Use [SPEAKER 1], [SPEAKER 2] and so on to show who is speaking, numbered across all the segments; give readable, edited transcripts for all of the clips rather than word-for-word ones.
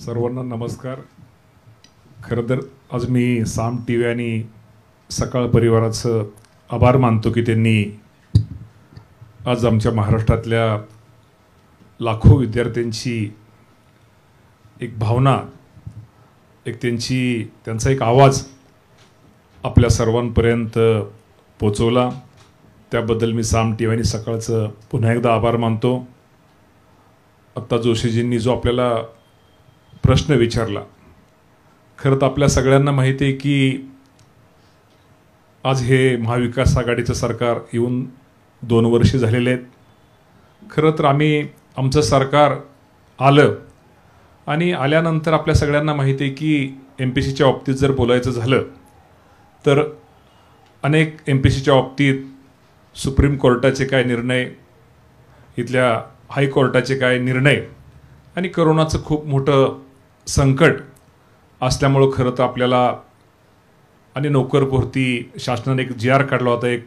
[SPEAKER 1] सर्वांना नमस्कार। खरं तर आज मी साम टीव्ही आणि सकाळ परिवाराचं आभार मानतो की त्यांनी आज आमच्या महाराष्ट्रातल्या लाखो विद्यार्थ्यांची एक भावना, एक त्यांचा एक आवाज आपल्या सर्वांपर्यंत पोचवला। त्याबद्दल मी साम टीव्ही आणि सकाळचं पुन्हा एकदा आभार मानतो। आत्ता जोशीजींनी जो आपल्याला प्रश्न विचारला, खरं तर आपल्या सगळ्यांना माहिती आहे की आज हे महाविकास आघाडीचं सरकार येऊन 2 वर्ष झालेले आहेत। खरं तर आमचं सरकार आलं आणि आल्यानंतर आपल्या सगळ्यांना माहिती आहे की MPSCच्या बाबतीत जर बोलायचं झालं तर अनेक MPSCच्या बाबतीत सुप्रीम कोर्टाचे काय निर्णय, इथल्या हायकोर्टाचे काय निर्णय आणि करोनाचं खूप मोठं संकट असल्यामुळं खरं तर आपल्याला आणि नोकर भरती शासनाने एक GR काढला होता, एक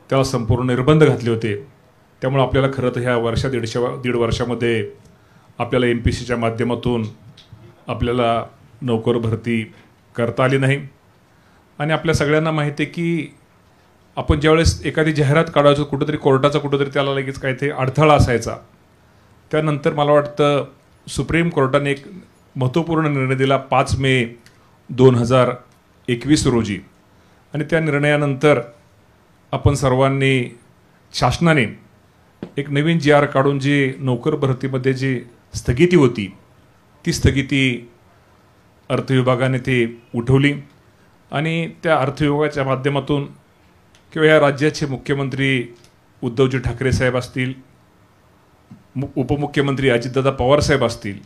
[SPEAKER 1] त्याला संपूर्ण निर्बंध घातले होते। त्यामुळे आपल्याला खरं तर ह्या दीड वर्षामध्ये आपल्याला MPSCच्या माध्यमातून आपल्याला नोकर भरती करता आली नाही। आणि आपल्या सगळ्यांना माहिती आहे की आपण ज्यावेळेस एखादी जाहिरात काढायचो कुठेतरी कोर्टाचा कुठेतरी त्याला लगेच काही ते अडथळा असायचा। त्यानंतर मला वाटतं सुप्रीम कोर्टाने एक महत्त्वपूर्ण निर्णय दिला 5 मे 2021 रोजी। आणि त्या निर्णयानंतर आपण सर्वांनी शासनाने एक नवीन GR काढून जी नोकर भरतीमध्ये जी स्थगिती होती ती स्थगिती अर्थविभागाने ते उठवली। आणि त्या अर्थविभागाच्या माध्यमातून किंवा या राज्याचे मुख्यमंत्री उद्धवजी ठाकरे साहेब असतील, उपमुख्यमंत्री अजितदादा पवार साहेब असतील,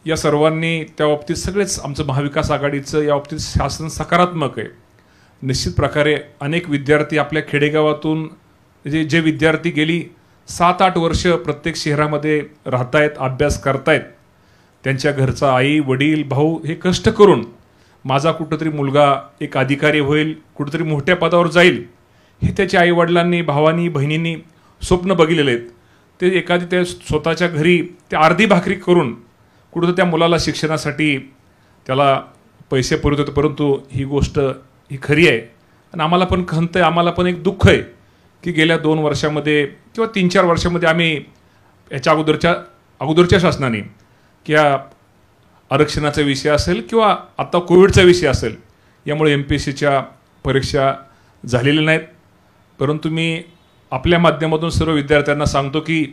[SPEAKER 1] या सर्वांनी त्या बाबतीत सगळेच आमचं महाविकास आघाडीचं या बाबतीत शासन सकारात्मक आहे। निश्चित प्रकारे अनेक विद्यार्थी आपल्या खेडेगावातून जे विद्यार्थी गेली 7-8 वर्ष प्रत्येक शहरामध्ये राहतायत, अभ्यास करतायत, त्यांच्या घरचा आई वडील भाऊ हे कष्ट करून माझा कुठंतरी मुलगा एक अधिकारी होईल, कुठंतरी मोठ्या पदावर जाईल, हे त्याच्या आईवडिलांनी भावांनी बहिणींनी स्वप्न बघितलेले आहेत। ते एखादी त्या स्वतःच्या घरी ते अर्धी भाकरी करून कुठं त्या मुलाला शिक्षणासाठी त्याला पैसे पुरवत होते। परंतु ही गोष्ट ही खरी आहे आणि आम्हाला पण खंत आहे, आम्हाला पण एक दुःख आहे की गेल्या 2 वर्षामध्ये किंवा 3-4 वर्षामध्ये आम्ही याच्या अगोदरच्या शासनाने किंवा आरक्षणाचा विषय असेल किंवा आता कोविडचा विषय असेल, यामुळे MPSCच्या परीक्षा झालेल्या नाहीत। परंतु मी आपल्या माध्यमातून सर्व विद्यार्थ्यांना सांगतो की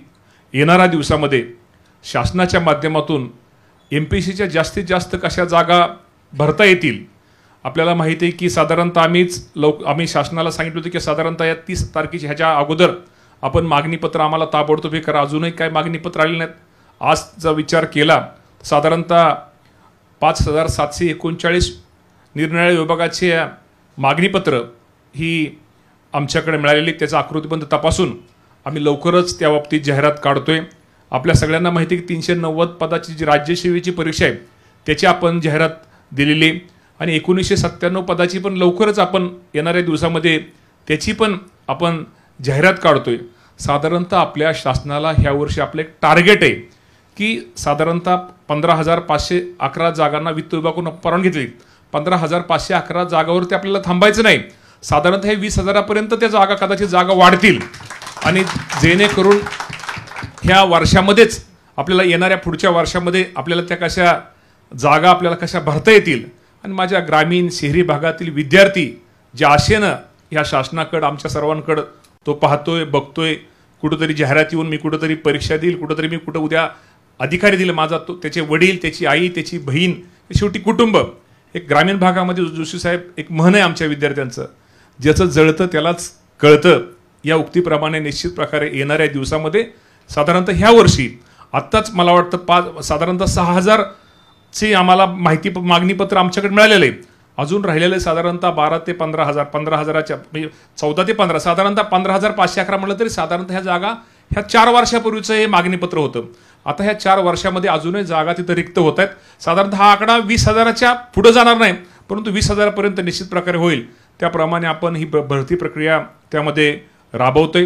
[SPEAKER 1] येणाऱ्या दिवसामध्ये शासनाच्या माध्यमातून MPSCच्या जास्तीत जास्त कशा जागा भरता येतील। आपल्याला माहिती आहे की साधारणतः आम्ही शासनाला सांगितलं होतं की साधारणतः या 30 तारखेच्या ह्याच्या अगोदर आपण मागणीपत्र आम्हाला ताबडतोब हे करा। अजूनही काय मागणीपत्र आलेली नाहीत। आजचा विचार केला साधारणतः 5739 निरनिराळ्या विभागाचे मागणीपत्र ही आमच्याकडे मिळालेली, त्याचा आकृतीबंध तपासून आम्ही लवकरच त्या बाबतीत जाहिरात काढतोय। आपल्या सगळ्यांना माहिती आहे की 390 पदाची जी राज्यसेवेची परीक्षा आहे त्याची आपण जाहिरात दिलेली आणि 1997 पदाची पण लवकरच आपण येणाऱ्या दिवसामध्ये त्याची पण आपण जाहिरात काढतोय। साधारणतः आपल्या शासनाला ह्या वर्षी आपलं एक टार्गेट आहे की साधारणतः 15,511 जागांना वित्त विभागाकडून परवानगी घेतली। 15,511 जागावरती आपल्याला थांबायचं नाही, साधारणतः हे 20,000पर्यंत त्या जागा कदाचित वाढतील आणि जेणेकरून ह्या वर्षामध्येच आपल्याला येणाऱ्या पुढच्या वर्षामध्ये आपल्याला त्या कशा जागा आपल्याला कशा भरता येतील। आणि माझ्या ग्रामीण शहरी भागातील विद्यार्थी ज्या आशेनं ह्या शासनाकडं आमच्या सर्वांकडं तो पाहतोय बघतोय, कुठंतरी जाहिरात येऊन मी कुठंतरी परीक्षा देईल, कुठंतरी मी कुठं उद्या अधिकारी दिलं, माझा त्याचे वडील, त्याची आई, त्याची बहीण, शेवटी कुटुंब। एक ग्रामीण भागामध्ये जोशी साहेब एक म्हण आहे आमच्या विद्यार्थ्यांचं, ज्याचं जळतं त्यालाच कळतं, या उक्तीप्रमाणे निश्चित प्रकारे येणाऱ्या दिवसामध्ये साधारणतः ह्या वर्षी आत्ताच मला वाटतं साधारणतः 6,000ची आम्हाला मागणीपत्र आमच्याकडे मिळालेलं आहे। अजून राहिलेले साधारणतः 12 ते 15,000, 15,000च्या म्हणजे 14 ते 15, साधारणतः 15,511 म्हटलं तरी साधारणतः ह्या जागा ह्या 4 वर्षापूर्वीचं हे मागणीपत्र होतं। आता ह्या 4 वर्षामध्ये अजूनही जागा तिथं रिक्त होत आहेत। साधारणतः हा आकडा 20,000च्या पुढे जाणार नाही, परंतु 20,000पर्यंत निश्चित प्रकारे होईल। त्याप्रमाणे आपण ही भरती प्रक्रिया त्यामध्ये राबवतोय।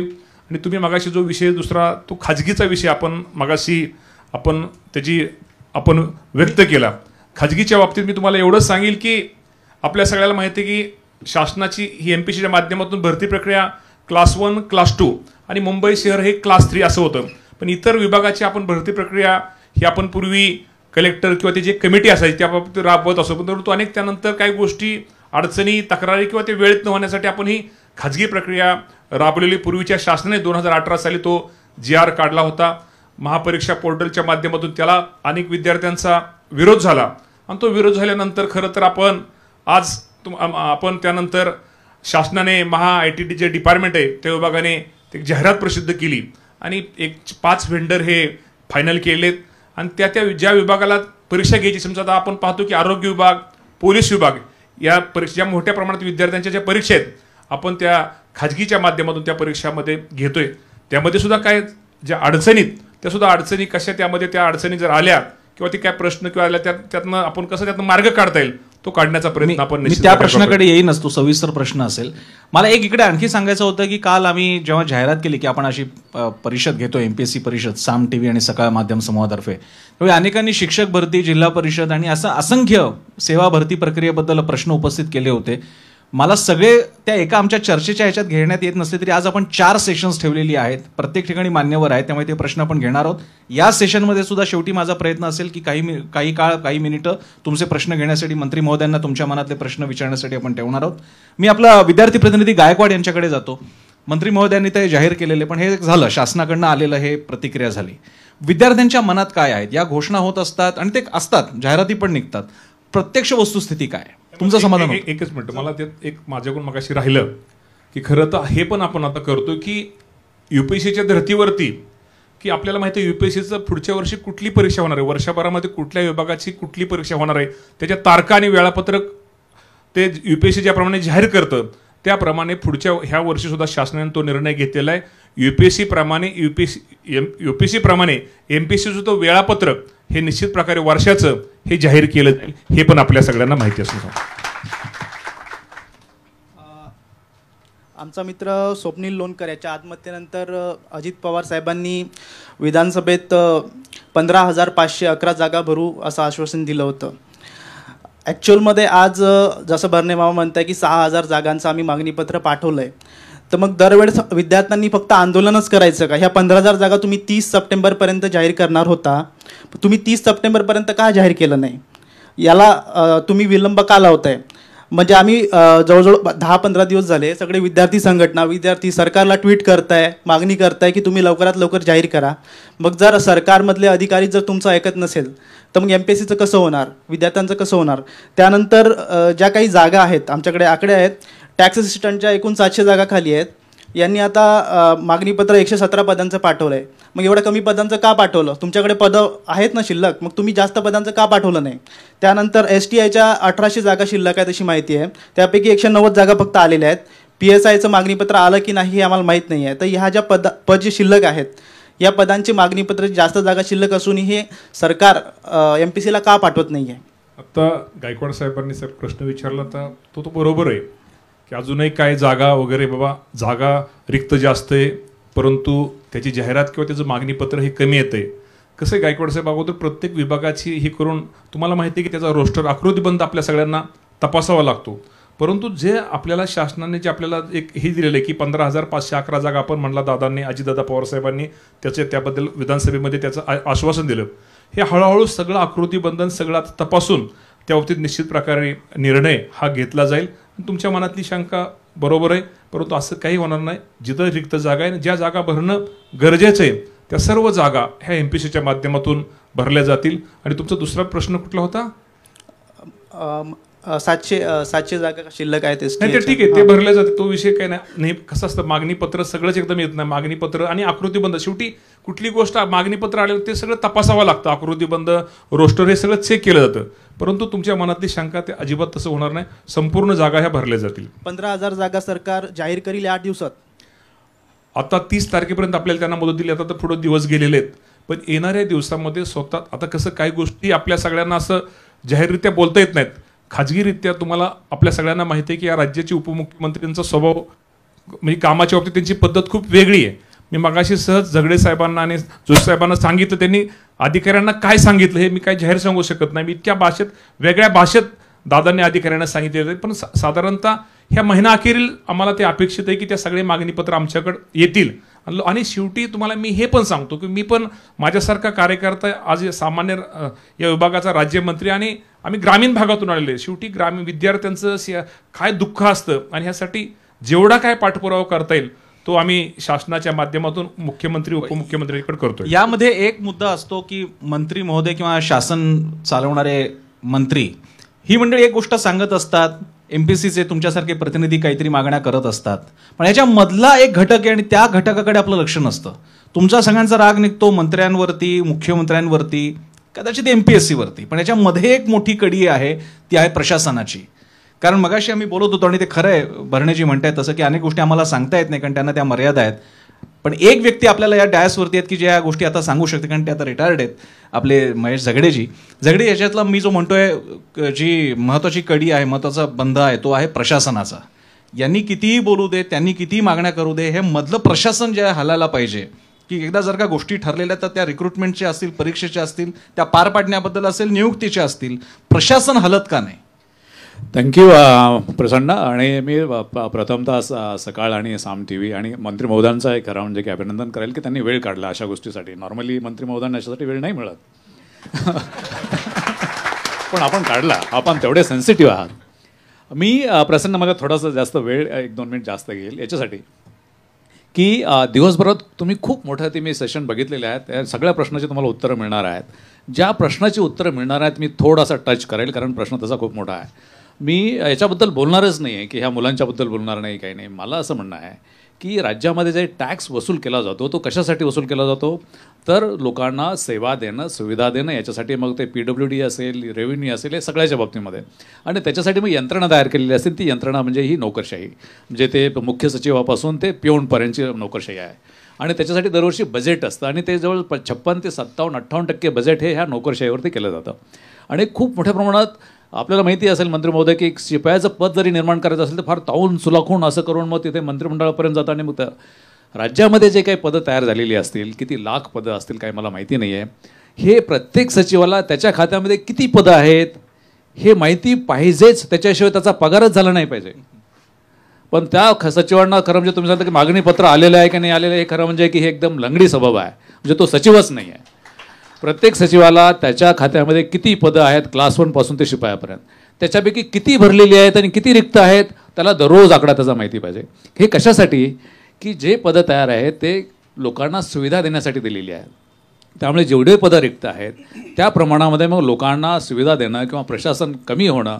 [SPEAKER 1] आणि तुम्ही मगाशी जो विषय दुसरा तो खाजगीचा विषय आपण मगाशी आपण त्याची आपण व्यक्त केला. खाजगीच्या बाबतीत मी तुम्हाला एवढंच सांगेल की आपल्या सगळ्याला माहिती आहे की शासनाची ही MPSCच्या माध्यमातून भरती प्रक्रिया क्लास 1, क्लास 2 आणि मुंबई शहर हे क्लास 3 असं होतं. पण इतर विभागाची आपण भरती प्रक्रिया ही आपण पूर्वी कलेक्टर किंवा ते जे कमिटी असायची त्या बाबतीत राबवत असो, परंतु अनेक त्यानंतर काही गोष्टी अडचणी तक्रारी किंवा ते वेळेत न होण्यासाठी आपण ही खाजगी प्रक्रिया राबवलेली. पूर्वीच्या शासनाने 2018 साली तो GR काढला होता. महापरीक्षा पोर्टलच्या माध्यमातून त्याला अनेक विद्यार्थ्यांचा विरोध झाला आणि तो विरोध झाल्यानंतर खरं तर आपण त्यानंतर शासनाने ITD जे डिपार्टमेंट आहे त्या विभागाने एक जाहिरात प्रसिद्ध केली आणि 5 व्हेंडर हे फायनल केलेत आणि त्या ज्या विभागाला परीक्षा घ्यायची, समजा आता आपण पाहतो की आरोग्य विभाग, पोलीस विभाग या परीक्षा ज्या मोठ्या प्रमाणात विद्यार्थ्यांच्या ज्या परीक्षा आहेत आपण त्या खाजगीच्या माध्यमातून त्या परीक्षामध्ये घेतोय. त्यामध्ये सुद्धा काय ज्या अडचणीत त्या सुद्धा अडचणी कशा त्यामध्ये त्या अडचणी जर आल्या किंवा ते काय प्रश्न किंवा आल्या त्यातनं आपण कसं त्यातनं मार्ग काढता येईल तो काढण्याचा प्रयत्न आपण
[SPEAKER 2] मी त्या प्रश्नाकडे येईनच, तो सविस्तर प्रश्न असेल. मला एक इकडे आणखी सांगायचं होतं की काल आम्ही जेव्हा जाहिरात केली की आपण अशी परिषद घेतो MPSC परिषद साम TV आणि सकाळ माध्यम समूहातर्फे, त्यावेळी अनेकांनी शिक्षक भरती, जिल्हा परिषद आणि असं असंख्य सेवा भरती प्रक्रियेबद्दल प्रश्न उपस्थित केले होते. मला सगळे त्या एका आमच्या चर्चेच्या ह्याच्यात घेण्यात येत नसले तरी आज आपण 4 सेशन्स ठेवलेली आहेत, प्रत्येक ठिकाणी मान्यवर आहेत, त्यामुळे ते प्रश्न आपण घेणार आहोत. या सेशनमध्ये सुद्धा शेवटी माझा प्रयत्न असेल की काही मिनिटं तुमचे प्रश्न घेण्यासाठी, मंत्री महोदयांना तुमच्या मनातले प्रश्न विचारण्यासाठी आपण ठेवणार आहोत. मी आपला विद्यार्थी प्रतिनिधी गायकवाड यांच्याकडे जातो. मंत्री महोदयांनी ते जाहीर केलेले, पण हे झालं शासनाकडनं आलेलं, हे प्रतिक्रिया झाली. विद्यार्थ्यांच्या मनात काय आहेत? या घोषणा होत असतात आणि ते असतात, जाहिराती पण निघतात. प्रत्यक्ष वस्तुस्थिती काय? तुमचं समाधान?
[SPEAKER 1] एकच मिनिट, मला त्यात एक माझ्याकडून मगाशी राहिलं की खरं तर हे पण आपण आता करतो की UPSCच्या धर्तीवरती की आपल्याला माहिती आहे UPSCचं पुढच्या वर्षी कुठली परीक्षा होणार आहे, वर्षभरामध्ये कुठल्या विभागाची कुठली परीक्षा होणार आहे, त्याच्या तारखा आणि वेळापत्रक ते UPSC ज्याप्रमाणे जाहीर करतं त्याप्रमाणे पुढच्या ह्या वर्षी सुद्धा शासनाने तो निर्णय घेतलेला आहे. UPSC प्रमाणे MPSCचं तो वेळापत्रक हे निश्चित प्रकारे वर्षाचं हे जाहीर केलं जाईल, हे पण आपल्या सगळ्यांना माहिती असतं.
[SPEAKER 3] आमचा मित्र स्वप्नील लोणकर याच्या आत्महत्येनंतर अजित पवार साहेबांनी विधानसभेत 15,511 जागा भरू असं आश्वासन दिलं होतं. ॲक्च्युअलमध्ये आज जसं बर्ने मामा म्हणताय की 6,000 जागांचं आम्ही मागणीपत्र पाठवलं आहे, तर मग दरवेळेस विद्यार्थ्यांनी फक्त आंदोलनच करायचं का? ह्या 15,000 जागा तुम्ही 30 सप्टेंबरपर्यंत जाहीर करणार होता, तुम्ही 30 सप्टेंबरपर्यंत का जाहीर केलं नाही? याला तुम्ही विलंब का लावताय? म्हणजे आम्ही जवळजवळ 10-15 दिवस झाले सगळे विद्यार्थी संघटना, विद्यार्थी सरकारला ट्विट करताय, मागणी करताय की तुम्ही लवकरात लवकर जाहीर करा. मग जर सरकारमधले अधिकारी जर तुमचं ऐकत नसेल तर मग MPSCचं कसं होणार, विद्यार्थ्यांचं कसं होणार? त्यानंतर ज्या काही जागा आहेत, आमच्याकडे आकडे आहेत, टॅक्स असिस्टंटच्या एकूण 700 जागा खाली आहेत. यांनी आता मागणीपत्र 117 पदांचं पाठवलं आहे. मग एवढ्या कमी पदांचं का पाठवलं? तुमच्याकडे पदं आहेत ना शिल्लक, मग तुम्ही जास्त पदांचं का पाठवलं नाही? त्यानंतर STIच्या 1800 जागा शिल्लक आहे तशी माहिती आहे, त्यापैकी 190 जागा फक्त आलेल्या आहेत. PSIचं मागणीपत्र आलं की नाही हे आम्हाला माहीत नाही आहे. तर ह्या ज्या पद जे शिल्लक आहेत या पदांची मागणीपत्र जास्त जागा शिल्लक असूनही हे सरकार MPSCला का पाठवत नाही आहे?
[SPEAKER 1] आता गायकवाड साहेबांनी सर प्रश्न विचारला तर तो बरोबर आहे की अजूनही काय जागा वगैरे, बाबा जागा रिक्त जास्त आहे परंतु त्याची जाहिरात किंवा त्याचं मागणीपत्र हे कमी येतं आहे. कसं आहे गायकवाड साहेब, अगोदर प्रत्येक विभागाची ही करून तुम्हाला माहिती आहे की त्याचा रोस्टर आकृतीबंध आपल्या सगळ्यांना तपासावा लागतो. परंतु जे आपल्याला शासनाने जे आपल्याला एक हे दिलेलं आहे की 15,511 जागा आपण म्हणला दादांनी, अजितदादा पवार साहेबांनी त्याबद्दल विधानसभेमध्ये त्याचं आश्वासन दिलं. हे हळूहळू सगळं आकृतीबंधन सगळं तपासून त्या बाबतीत निश्चित प्रकारे निर्णय हा घेतला जाईल. तुमच्या मनातली शंका बरोबर आहे, परंतु असं काही होणार नाही. जिथं रिक्त जागा आहे, ज्या जागा भरणं गरजेचं आहे त्या सर्व जागा ह्या MPSCच्या माध्यमातून भरल्या जातील. आणि तुमचा दुसरा प्रश्न कुठला होता?
[SPEAKER 3] 700 जागा शिल्लक आहेत.
[SPEAKER 1] नाही ते ठीक आहे, ते भरले जाते, तो विषय काय नाही. कसं असतं मागणीपत्र सगळंच एकदम येत नाही. मागणीपत्र आणि आकृतीबंध, शेवटी कुठली गोष्ट मागणीपत्र आलेलं ते सगळं तपासावं लागतं. आकृतीबंध, रोस्टर हे सगळं चेक केलं जातं. परंतु तुमच्या मनातली शंका ते अजिबात तसं होणार नाही. संपूर्ण जागा ह्या भरल्या जातील.
[SPEAKER 3] 15,000 जागा सरकार जाहीर करील 8 दिवसात.
[SPEAKER 1] आता 30 तारखेपर्यंत आपल्याला त्यांना मुदत दिली. आता तर पुढे दिवस गेलेले आहेत, पण येणाऱ्या दिवसामध्ये स्वतः आता कसं काही गोष्टी आपल्या सगळ्यांना असं जाहीररित्या बोलता येत नाहीत. खाजगीरित्या तुम्हाला आपल्या सगळ्यांना माहिती आहे की या राज्याचे उपमुख्यमंत्र्यांचा स्वभाव म्हणजे कामाच्या बाबतीत त्यांची पद्धत खूप वेगळी आहे. मी मगाशी सहज झगडे साहेबांना आणि जोशी साहेबांना सांगितलं, त्यांनी अधिकाऱ्यांना काय सांगितलं हे मी काय जाहीर सांगू शकत नाही. मी इतक्या भाषेत, वेगळ्या भाषेत दादांनी अधिकाऱ्यांना सांगितलेलं आहे. पण साधारणतः ह्या महिना अखेरील आम्हाला ते अपेक्षित आहे की त्या सगळे मागणीपत्र आमच्याकडे येतील. आणि शेवटी तुम्हाला मी हे पण सांगतो की मी पण माझ्यासारखा कार्यकर्ता आज सामान्य या विभागाचा राज्यमंत्री, आणि आम्ही ग्रामीण भागातून आलेले. शेवटी ग्रामीण विद्यार्थ्यांचं काय दुःख असतं आणि ह्यासाठी जेवढा काय पाठपुरावा करता येईल तो आम्ही शासनाच्या माध्यमातून मुख्यमंत्री उपमुख्यमंत्र्यांकडे करतोय.
[SPEAKER 2] यामध्ये एक मुद्दा असतो की मंत्री महोदय किंवा शासन चालवणारे मंत्री ही मंडळी एक गोष्ट सांगत असतात, एमपीसीचे तुमच्यासारखे प्रतिनिधी काहीतरी मागण्या करत असतात, पण याच्या मधला एक घटक आहे आणि त्या घटकाकडे आपलं लक्ष नसतं. तुमचा सगळ्यांचा राग निघतो मंत्र्यांवरती, मुख्यमंत्र्यांवरती, कदाचित एमपीएससीवरती, पण याच्यामध्ये एक मोठी कडी आहे, ती आहे प्रशासनाची. कारण मगाशी आम्ही बोलत होतो आणि ते खरं आहे, भरणेजी म्हणतायत तसं की अनेक गोष्टी आम्हाला सांगता येत नाही कारण त्यांना त्या मर्यादा आहेत. पण एक व्यक्ती आपल्याला या डायसवरती आहेत की जे या गोष्टी आता सांगू शकते, कारण ते आता रिटायर्ड आहेत, आपले महेश झगडेजी. झगडे, याच्यातला मी जो म्हणतोय जी महत्वाची कडी आहे, महत्वाचा बंध आहे, तो आहे प्रशासनाचा. यांनी कितीही बोलू दे, त्यांनी कितीही मागण्या करू दे, हे मधलं प्रशासन जे हलायला पाहिजे. की एकदा जर का गोष्टी ठरलेल्या तर त्या रिक्रुटमेंटच्या असतील, परीक्षेच्या असतील, त्या पार पाडण्याबद्दल असेल, नियुक्तीच्या असतील, प्रशासन हलत का नाही?
[SPEAKER 4] थँक्यू प्रसन्न. आणि मी प्रथमतः सकाळ आणि साम टी व्ही आणि मंत्री महोदयांचा एक खरं म्हणजे की अभिनंदन करेल की त्यांनी वेळ काढला अशा गोष्टीसाठी. नॉर्मली मंत्री महोदयांना अशासाठी वेळ नाही मिळत पण आपण काढला, आपण तेवढे सेन्सिटिव्ह आहात. मी प्रसन्न, मला थोडासा जास्त वेळ 1-2 मिनिट जास्त घेईल याच्यासाठी की दिवसभरात तुम्ही खूप मोठं ते मी सेशन बघितलेले आहेत, त्या सगळ्या प्रश्नाची तुम्हाला उत्तरं मिळणार आहेत. ज्या प्रश्नाची उत्तरं मिळणार आहेत मी थोडासा टच करेल कारण प्रश्न तसा खूप मोठा आहे. मी याच्याबद्दल बोलणारच नाही आहे की ह्या मुलांच्याबद्दल बोलणार नाही, काही नाही. मला असं म्हणणं आहे की राज्यामध्ये जे टॅक्स वसूल केला जातो तो कशासाठी वसूल केला जातो, तर लोकांना सेवा देणं, सुविधा देणं, याच्यासाठी. मग ते PWD असेल, रेव्हेन्यू असेल, हे सगळ्याच्या बाबतीमध्ये. आणि त्याच्यासाठी मग यंत्रणा तयार केलेली असतील. ती यंत्रणा म्हणजे ही नोकरशाही, म्हणजे ते मुख्य सचिवापासून ते पिऊनपर्यंतची नोकरशाही आहे. आणि त्याच्यासाठी दरवर्षी बजेट असतं आणि ते जवळ 56 ते 57-58% बजेट हे ह्या नोकरशाहीवरती केलं जातं. आणि खूप मोठ्या प्रमाणात आपल्याला माहिती असेल मंत्री महोदय की एक शिपायाचं पद जरी निर्माण करायचं असेल तर फार तावून सुलाखून असं करून मग तिथे मंत्रिमंडळापर्यंत जातं. आणि मग त्या राज्यामध्ये जे काही पदं तयार झालेली असतील, किती लाख पदं असतील काय मला माहिती नाही आहे, हे प्रत्येक सचिवाला त्याच्या खात्यामध्ये किती पदं आहेत हे माहिती पाहिजेच, त्याच्याशिवाय त्याचा पगारच झाला नाही पाहिजे. पण त्या सचिवांना खरं म्हणजे तुम्ही सांगता की मागणीपत्र आलेलं आहे की नाही आलेलं आहे, हे खरं म्हणजे की हे एकदम लंगडी स्वभाव आहे, म्हणजे तो सचिवच नाही आहे. प्रत्येक सचिवाला त्याच्या खात्यामध्ये किती पदं आहेत, क्लास 1 पासून ते शिपायापर्यंत, त्याच्यापैकी किती भरलेली आहेत आणि किती रिक्त आहेत, त्याला दररोज आकडा त्याचा माहिती पाहिजे. हे कशासाठी की जे पदं तयार आहेत ते लोकांना सुविधा देण्यासाठी दिलेली आहेत. त्यामुळे जेवढे पदं रिक्त आहेत त्या प्रमाणामध्ये मग लोकांना सुविधा देणं किंवा प्रशासन कमी होणं,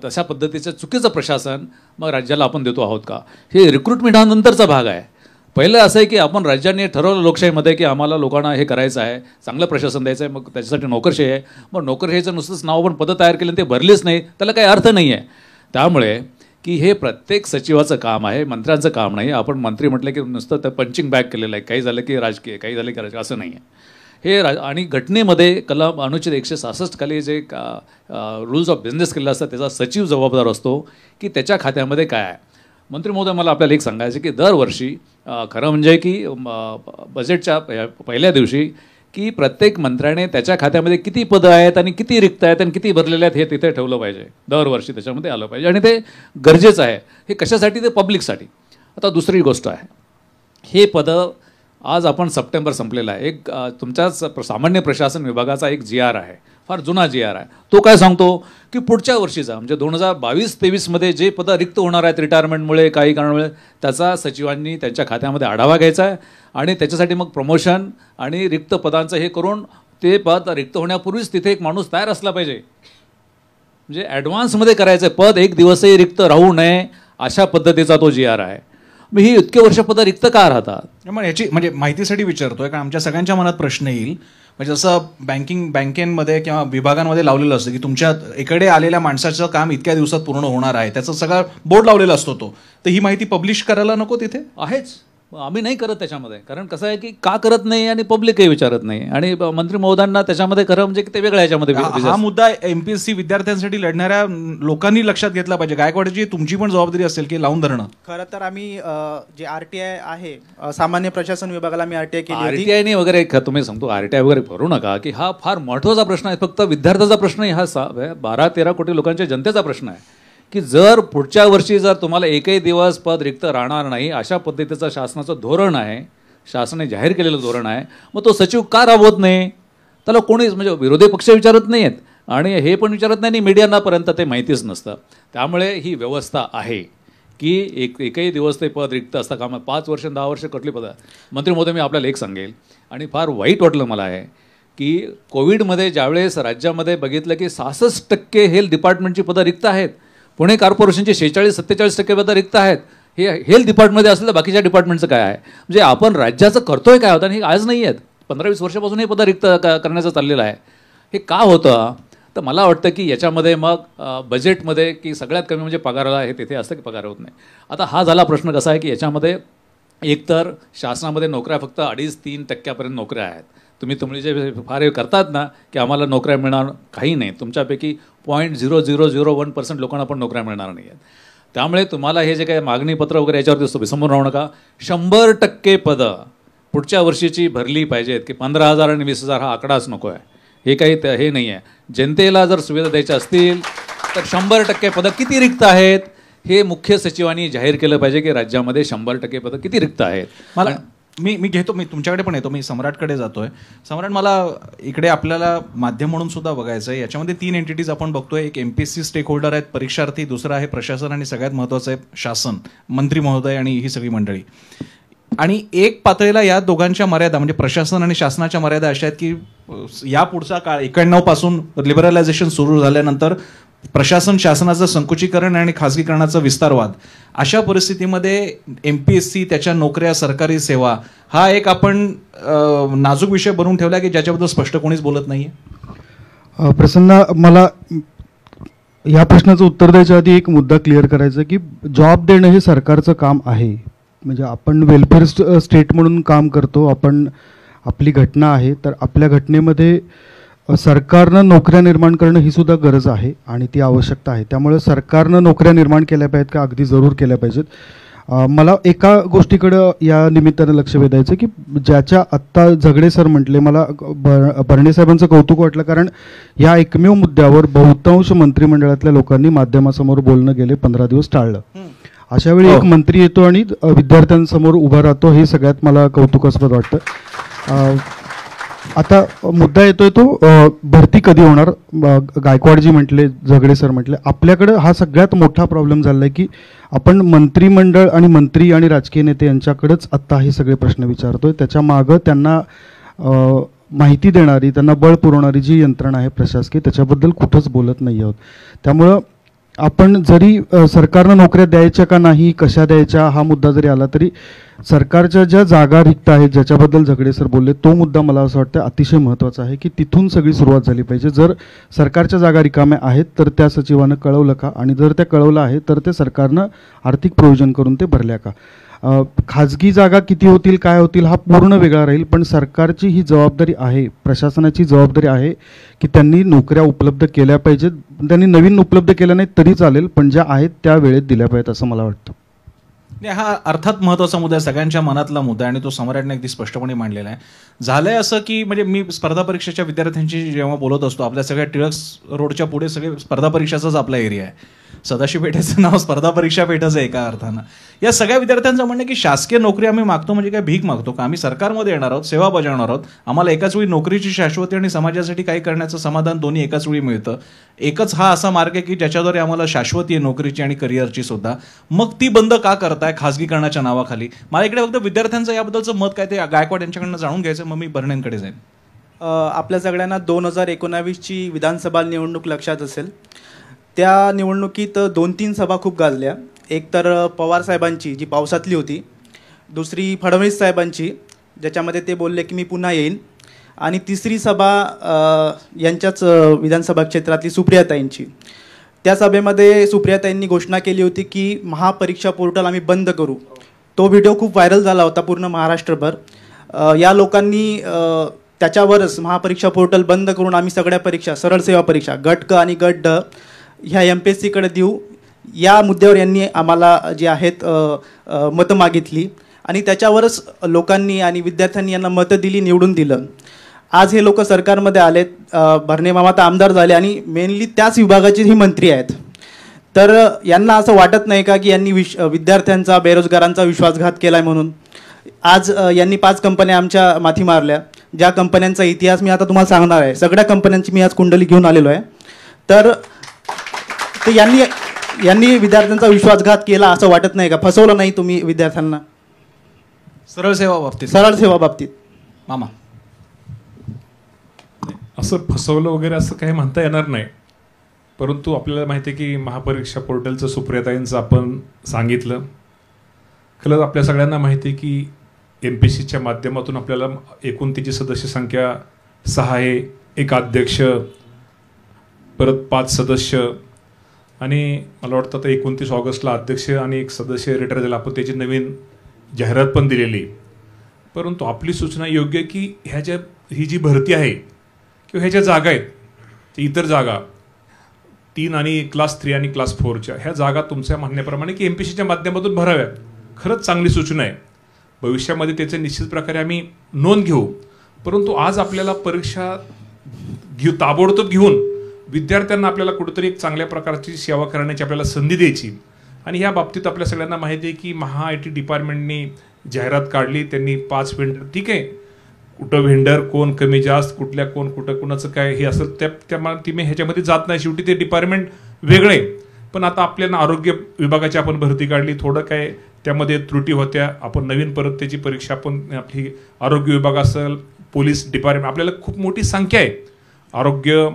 [SPEAKER 4] तशा पद्धतीचं चुकीचं प्रशासन मग राज्याला आपण देतो आहोत का, हे रिक्रुटमेंट हा नंतरचा भाग आहे. पहिलं असं आहे की आपण राज्याने ठरवलं लोकशाहीमध्ये की आम्हाला लोकांना हे करायचं आहे, चांगलं प्रशासन द्यायचं आहे, मग त्याच्यासाठी नोकरशाही आहे. मग नोकरशाहीचं नुसतंच नाव आपण पदं तयार केलं ते भरलेच नाही, त्याला काही अर्थ नाही आहे. त्यामुळे की हे प्रत्येक सचिवाचं काम आहे, मंत्र्यांचं काम नाही. आपण मंत्री म्हटलं की नुसतं ते पंचिंग बॅग केलेलं आहे, काही झालं की राजकीय, काही झालं की राजकीय, असं नाही आहे. हे आणि घटनेमध्ये कलम अनुच्छेद 166 खाली जे रूल्स ऑफ बिझनेस केलेलं असतं त्याचा सचिव जबाबदार असतो की त्याच्या खात्यामध्ये काय आहे. मंत्री महोदय, मला आपल्याला एक सांगायचं की दरवर्षी खरं म्हणजे की बजेटच्या पहिल्या दिवशी की प्रत्येक मंत्र्याने त्याच्या खात्यामध्ये किती पदं आहेत आणि किती रिक्त आहेत आणि किती भरलेले आहेत हे तिथे ठेवलं पाहिजे, दरवर्षी त्याच्यामध्ये आलं पाहिजे. आणि ते गरजेचं आहे. हे कशासाठी, ते पब्लिकसाठी. आता दुसरी गोष्ट आहे, हे पदं आज आपण सप्टेंबर संपलेला आहे, एक तुमच्याच सामान्य प्रशासन विभागाचा एक GR आहे, फार जुना GR आहे. तो काय सांगतो की पुढच्या वर्षीचा म्हणजे 2022-23मध्ये जे पदं रिक्त होणार आहेत रिटायरमेंटमुळे, काही कारणामुळे, त्याचा सचिवांनी त्यांच्या खात्यामध्ये आढावा घ्यायचा आहे आणि त्याच्यासाठी मग प्रमोशन आणि रिक्त पदांचं हे करून ते पद रिक्त होण्यापूर्वीच तिथे एक माणूस तयार असला पाहिजे. म्हणजे ॲडव्हान्समध्ये करायचं आहे, पद एक दिवसही रिक्त राहू नये अशा पद्धतीचा तो GR आहे. मग ही इतके वर्ष पदं रिक्त का राहतात?
[SPEAKER 2] मग याची म्हणजे माहितीसाठी विचारतोय, कारण आमच्या सगळ्यांच्या मनात प्रश्न येईल. म्हणजे जसं बँकेमध्ये किंवा विभागांमध्ये लावलेलं असतं की तुमच्या इकडे आलेल्या माणसाचं काम इतक्या दिवसात पूर्ण होणार आहे, त्याचा सगळा बोर्ड लावलेला असतो तो, तर ही माहिती पब्लिश करायला नको तिथे?
[SPEAKER 4] आहेच. आम्ही नाही करत त्याच्यामध्ये, कारण कसं आहे की का करत नाही आणि पब्लिकही विचारत नाही, आणि मंत्री महोदयांना त्याच्यामध्ये खरं म्हणजे की ते वेगळ्या ह्याच्यामध्ये
[SPEAKER 2] हा मुद्दा एमपीएससी विद्यार्थ्यांसाठी लढणाऱ्या लोकांनी लक्षात घेतला पाहिजे. गायकवाडची तुमची पण जबाबदारी असेल की लावून धरणं.
[SPEAKER 3] खरं तर आम्ही जे RTI आहे, सामान्य प्रशासन विभागाला आम्ही RTI केली होती.
[SPEAKER 4] RTI वगैरे तुम्ही सांगतो RTI वगैरे करू नका, की हा फार महत्त्वाचा प्रश्न आहे. फक्त विद्यार्थ्याचा प्रश्न नाही, हा 12-13 कोटी लोकांच्या जनतेचा प्रश्न आहे की जर पुढच्या वर्षी जर तुम्हाला एकही दिवस पद रिक्त राहणार नाही, अशा पद्धतीचं शासनाचं धोरण आहे, शासनाने जाहीर केलेलं धोरण आहे, मग तो सचिव का राबवत नाही? त्याला कोणीच म्हणजे विरोधी पक्ष विचारत नाही आहेत आणि हे पण विचारत नाही आणि मीडियांनापर्यंत ते माहितीच नसतं. त्यामुळे ही व्यवस्था आहे की एकही दिवस ते पद रिक्त असता कामा. 5 वर्ष 10 वर्ष कटली पदं. मंत्री महोदय, मी आपल्याला एक सांगेल आणि फार वाईट वाटलं मला आहे की कोविडमध्ये ज्यावेळेस राज्यामध्ये बघितलं की 66% हेल्थ डिपार्टमेंटची पदं रिक्त आहेत, पुणे कॉर्पोरेशनचे 46-47% पदं रिक्त आहेत. हे हेल्थ डिपार्टमेंटमध्ये असलेलं बाकीच्या डिपार्टमेंटचं काय आहे? म्हणजे आपण राज्याचं करतोय काय होतं आणि हे आज नाही आहेत, 15-20 वर्षापासून हे पदं रिक्त करण्याचं चाललेलं आहे. हे का होतं? तर मला वाटतं की याच्यामध्ये मग बजेटमध्ये की सगळ्यात कमी म्हणजे पगाराला हे तिथे असतं की पगार होत नाही. आता हा झाला प्रश्न कसा आहे की याच्यामध्ये एकतर शासनामध्ये नोकऱ्या फक्त 2.5-3% नोकऱ्या आहेत. तुम्ही जे फार हे करतात ना की आम्हाला नोकऱ्या मिळणार, काही नाही. तुमच्यापैकी 0.0001% लोकांना पण नोकऱ्या मिळणार नाही आहेत. त्यामुळे तुम्हाला हे जे काही मागणीपत्र वगैरे याच्यावरती असतो, विसंबून राहू नका. 100% पदं पुढच्या वर्षीची भरली पाहिजेत की 15,000 आणि 20,000 हा आकडाच नको आहे. हे काही हे नाही आहे. जनतेला जर सुविधा द्यायच्या असतील तर 100% पदं किती रिक्त आहेत हे मुख्य सचिवांनी जाहीर केलं पाहिजे की राज्यामध्ये 100% पदं किती रिक्त आहेत.
[SPEAKER 2] मला मी घेतो, मी तुमच्याकडे पण येतो, मी सम्राटकडे जातोय. सम्राट, मला इकडे आपल्याला माध्यम म्हणून सुद्धा बघायचं आहे. याच्यामध्ये 3 एंटिटीज आपण बघतोय. एक एमपीएससी स्टेक होल्डर आहेत, परीक्षार्थी, दुसरं आहे प्रशासन आणि सगळ्यात महत्त्वाचं आहे शासन, मंत्री महोदय आणि ही सगळी मंडळी. आणि एक पातळीला या दोघांच्या मर्यादा म्हणजे प्रशासन आणि शासनाच्या मर्यादा अशा आहेत की या पुढचा काळ 91 पासून लिबरलायझेशन सुरू झाल्यानंतर प्रशासन शासनाचं संकुचीकरण आणि खासगीकरणाचा विस्तारवाद, अशा परिस्थितीमध्ये एमपीएससी, त्याच्या नोकऱ्या, सरकारी सेवा हा एक आपण नाजूक विषय बनवून ठेवला की ज्याच्याबद्दल स्पष्ट कोणीच बोलत नाहीये.
[SPEAKER 5] प्रसन्न, मला या प्रश्नाचं उत्तर द्यायच्या आधी एक मुद्दा क्लिअर करायचा की जॉब देणं हे सरकारचं काम आहे. म्हणजे आपण वेलफेअर स्टेट म्हणून काम करतो, आपण आपली घटना आहे, तर आपल्या घटनेमध्ये सरकारनं नोकऱ्या निर्माण करणं ही सुद्धा गरज आहे आणि ती आवश्यकता आहे. त्यामुळे सरकारनं नोकऱ्या निर्माण केल्या पाहिजेत का? अगदी जरूर केल्या पाहिजेत. मला एका गोष्टीकडं या निमित्तानं लक्ष वेधायचं की ज्याच्या आत्ता झगडे सर म्हटले, मला भरणे साहेबांचं कौतुक वाटलं, कारण या एकमेव मुद्द्यावर बहुतांश मंत्रिमंडळातल्या लोकांनी माध्यमासमोर बोलणं गेले 15 दिवस टाळलं. अशा वेळी एक मंत्री येतो आणि विद्यार्थ्यांसमोर उभा राहतो, हे सगळ्यात मला कौतुकास्पद वाटतं. आता मुद्दा येतोय तो भरती कधी होणार. गायकवाडजी म्हटले, झगडे सर म्हटले, आपल्याकडं हा सगळ्यात मोठा प्रॉब्लेम झाला आहे की आपण मंत्रिमंडळ आणि मंत्री आणि राजकीय नेते यांच्याकडेच आत्ता हे सगळे प्रश्न विचारतोय. त्याच्या मागं त्यांना माहिती देणारी, त्यांना बळ पुरवणारी जी यंत्रणा आहे प्रशासकीय, त्याच्याबद्दल कुठंच बोलत नाही आहोत. त्यामुळं आपण जरी सरकारनं नोकऱ्या द्यायच्या का नाही, कशा द्यायच्या, हा मुद्दा जरी आला तरी सरकारच्या ज्या जागा रिक्त आहेत, ज्याच्याबद्दल झगडे सर बोलले, तो मुद्दा मला असं वाटतं अतिशय महत्त्वाचा आहे की तिथून सगळी सुरुवात झाली पाहिजे. जर सरकारच्या जागा रिकाम्या आहेत तर त्या सचिवानं कळवलं का, आणि जर त्या कळवलं आहे तर ते सरकारनं आर्थिक प्रोव्हिजन करून ते भरल्या का. खाजगी जागा किती होतील, काय होतील, हा पूर्ण वेगळा राहील, पण सरकारची ही जबाबदारी आहे, प्रशासनाची जबाबदारी आहे की त्यांनी नोकऱ्या उपलब्ध केल्या पाहिजेत. त्यांनी नवीन उपलब्ध केल्या नाहीत तरी चालेल, पण ज्या आहेत त्या वेळेत दिल्या पाहिजेत असं मला वाटतं.
[SPEAKER 2] हा अर्थात महत्त्वाचा मुद्दा आहे, सगळ्यांच्या मनातला मुद्दा आहे आणि तो सम्राटने अगदी स्पष्टपणे मांडलेला आहे. झालंय असं की म्हणजे मी स्पर्धा परीक्षेच्या विद्यार्थ्यांशी जेव्हा बोलत असतो, आपल्या सगळ्या टिळक रोडच्या पुढे सगळे स्पर्धा परीक्षाचाच आपला एरिया आहे. सदाशिव पेठेचं नाव स्पर्धा परीक्षा पेठच आहे एका अर्थानं. या सगळ्या विद्यार्थ्यांचं म्हणणं की शासकीय नोकरी आम्ही मागतो म्हणजे काय भीक मागतो का? आम्ही सरकारमध्ये येणार आहोत, सेवा बजावणार आहोत, आम्हाला एकाच वेळी नोकरीची शाश्वती आणि समाजासाठी काही करण्याचं समाधान दोन्ही एकाच वेळी मिळतं. एकच हा असा मार्ग आहे की ज्याच्याद्वारे आम्हाला शाश्वती आहे नोकरीची आणि करिअरची सुद्धा. मग ती बंद का करताय खासगीकरणाच्या नावाखाली? मला इकडे फक्त विद्यार्थ्यांचं याबद्दलचं मत काय ते गायकवाड यांच्याकडनं जाणून घ्यायचं, मग मी भरणेंकडे जाईन.
[SPEAKER 3] आपल्या सगळ्यांना 2019ची विधानसभा निवडणूक लक्षात असेल. त्या निवडणुकीत 2-3 सभा खूप गाजल्या. एक तर पवार साहेबांची जी पावसातली होती, दुसरी फडणवीस साहेबांची ज्याच्यामध्ये ते बोलले की मी पुन्हा येईन, आणि तिसरी सभा यांच्याच विधानसभा क्षेत्रातली सुप्रियाताईंची. त्या सभेमध्ये सुप्रियाताईंनी घोषणा केली होती की महापरीक्षा पोर्टल आम्ही बंद करू, तो व्हिडिओ खूप व्हायरल झाला होता पूर्ण महाराष्ट्रभर. या लोकांनी त्याच्यावरच महापरीक्षा पोर्टल बंद करून आम्ही सगळ्या परीक्षा, सरळ सेवा परीक्षा गट क आणि गट ड ह्या MPSCकडे देऊ या मुद्द्यावर यांनी आम्हाला जे आहेत मतं मागितली आणि त्याच्यावरच लोकांनी आणि विद्यार्थ्यांनी यांना मतं दिली, निवडून दिलं. आज हे लोक सरकारमध्ये आलेत, भरणे मामा तर आमदार झाले आणि मेनली त्याच विभागाचे ही मंत्री आहेत. तर यांना असं वाटत नाही का की यांनी विद्यार्थ्यांचा, बेरोजगारांचा विश्वासघात केला आहे म्हणून? आज यांनी 5 कंपन्या आमच्या माथी मारल्या, ज्या कंपन्यांचा इतिहास मी आता तुम्हाला सांगणार आहे. सगळ्या कंपन्यांची मी आज कुंडली घेऊन आलेलो आहे. तर यांनी विद्यार्थ्यांचा विश्वासघात केला असं वाटत नाही का? फसवलं नाही तुम्ही विद्यार्थ्यांना?
[SPEAKER 2] सरळ सेवा बाबतीत
[SPEAKER 3] सरळ सेवा बाबतीत
[SPEAKER 2] मामा
[SPEAKER 1] असं फसवलं वगैरे असं काही म्हणता येणार नाही. परंतु आपल्याला माहिती आहे की महापरीक्षा पोर्टलचं सुप्रियाताईंचं आपण सांगितलं. खरंच आपल्या सगळ्यांना माहिती आहे की MPSCच्या माध्यमातून आपल्याला एकूण तिची सदस्य संख्या 6 आहे. एक अध्यक्ष, परत 5 सदस्य आणि मला वाटतं आता 29 ऑगस्टला अध्यक्ष आणि एक सदस्य रिटायर झाला. आपण त्याची नवीन जाहिरात पण दिलेली. परंतु आपली सूचना योग्य आहे की ही जी भरती आहे किंवा ह्या ज्या जागा आहेत, ते इतर जागा 3 आणि क्लास 3 आणि क्लास 4च्या ह्या जागा तुमच्या म्हणण्याप्रमाणे की MPSCच्या माध्यमातून भराव्यात. खरंच चांगली सूचना आहे. भविष्यामध्ये त्याचे निश्चित प्रकारे आम्ही नोंद घेऊ. परंतु आज आपल्याला परीक्षा ताबडतोब घेऊन विद्यार्थ्यांना आपल्याला कुठेतरी एक चांगल्या प्रकारची सेवा करण्याची आपल्याला संधी द्यायची. आणि या बाबतीत आपल्या सगळ्यांना माहिती आहे की IT डिपार्टमेंटनी जाहिरात काढली. त्यांनी 5 व्हेंडर, ठीक आहे, कुठं व्हेंडर कोण कमी जास्त, कुठल्या कोण कुठं कुणाचं काय हे असेल ती मी ह्याच्यामध्ये जात नाही. शेवटी ते डिपार्टमेंट वेगळे. पण आता आपल्याला आरोग्य विभागाची आपण भरती काढली, थोडं काय त्यामध्ये त्रुटी होत्या. आपण नवीन परत त्याची परीक्षा आपण आपली आरोग्य विभाग असेल, पोलीस डिपार्टमेंट, आपल्याला खूप मोठी संख्या आहे. आरोग्य,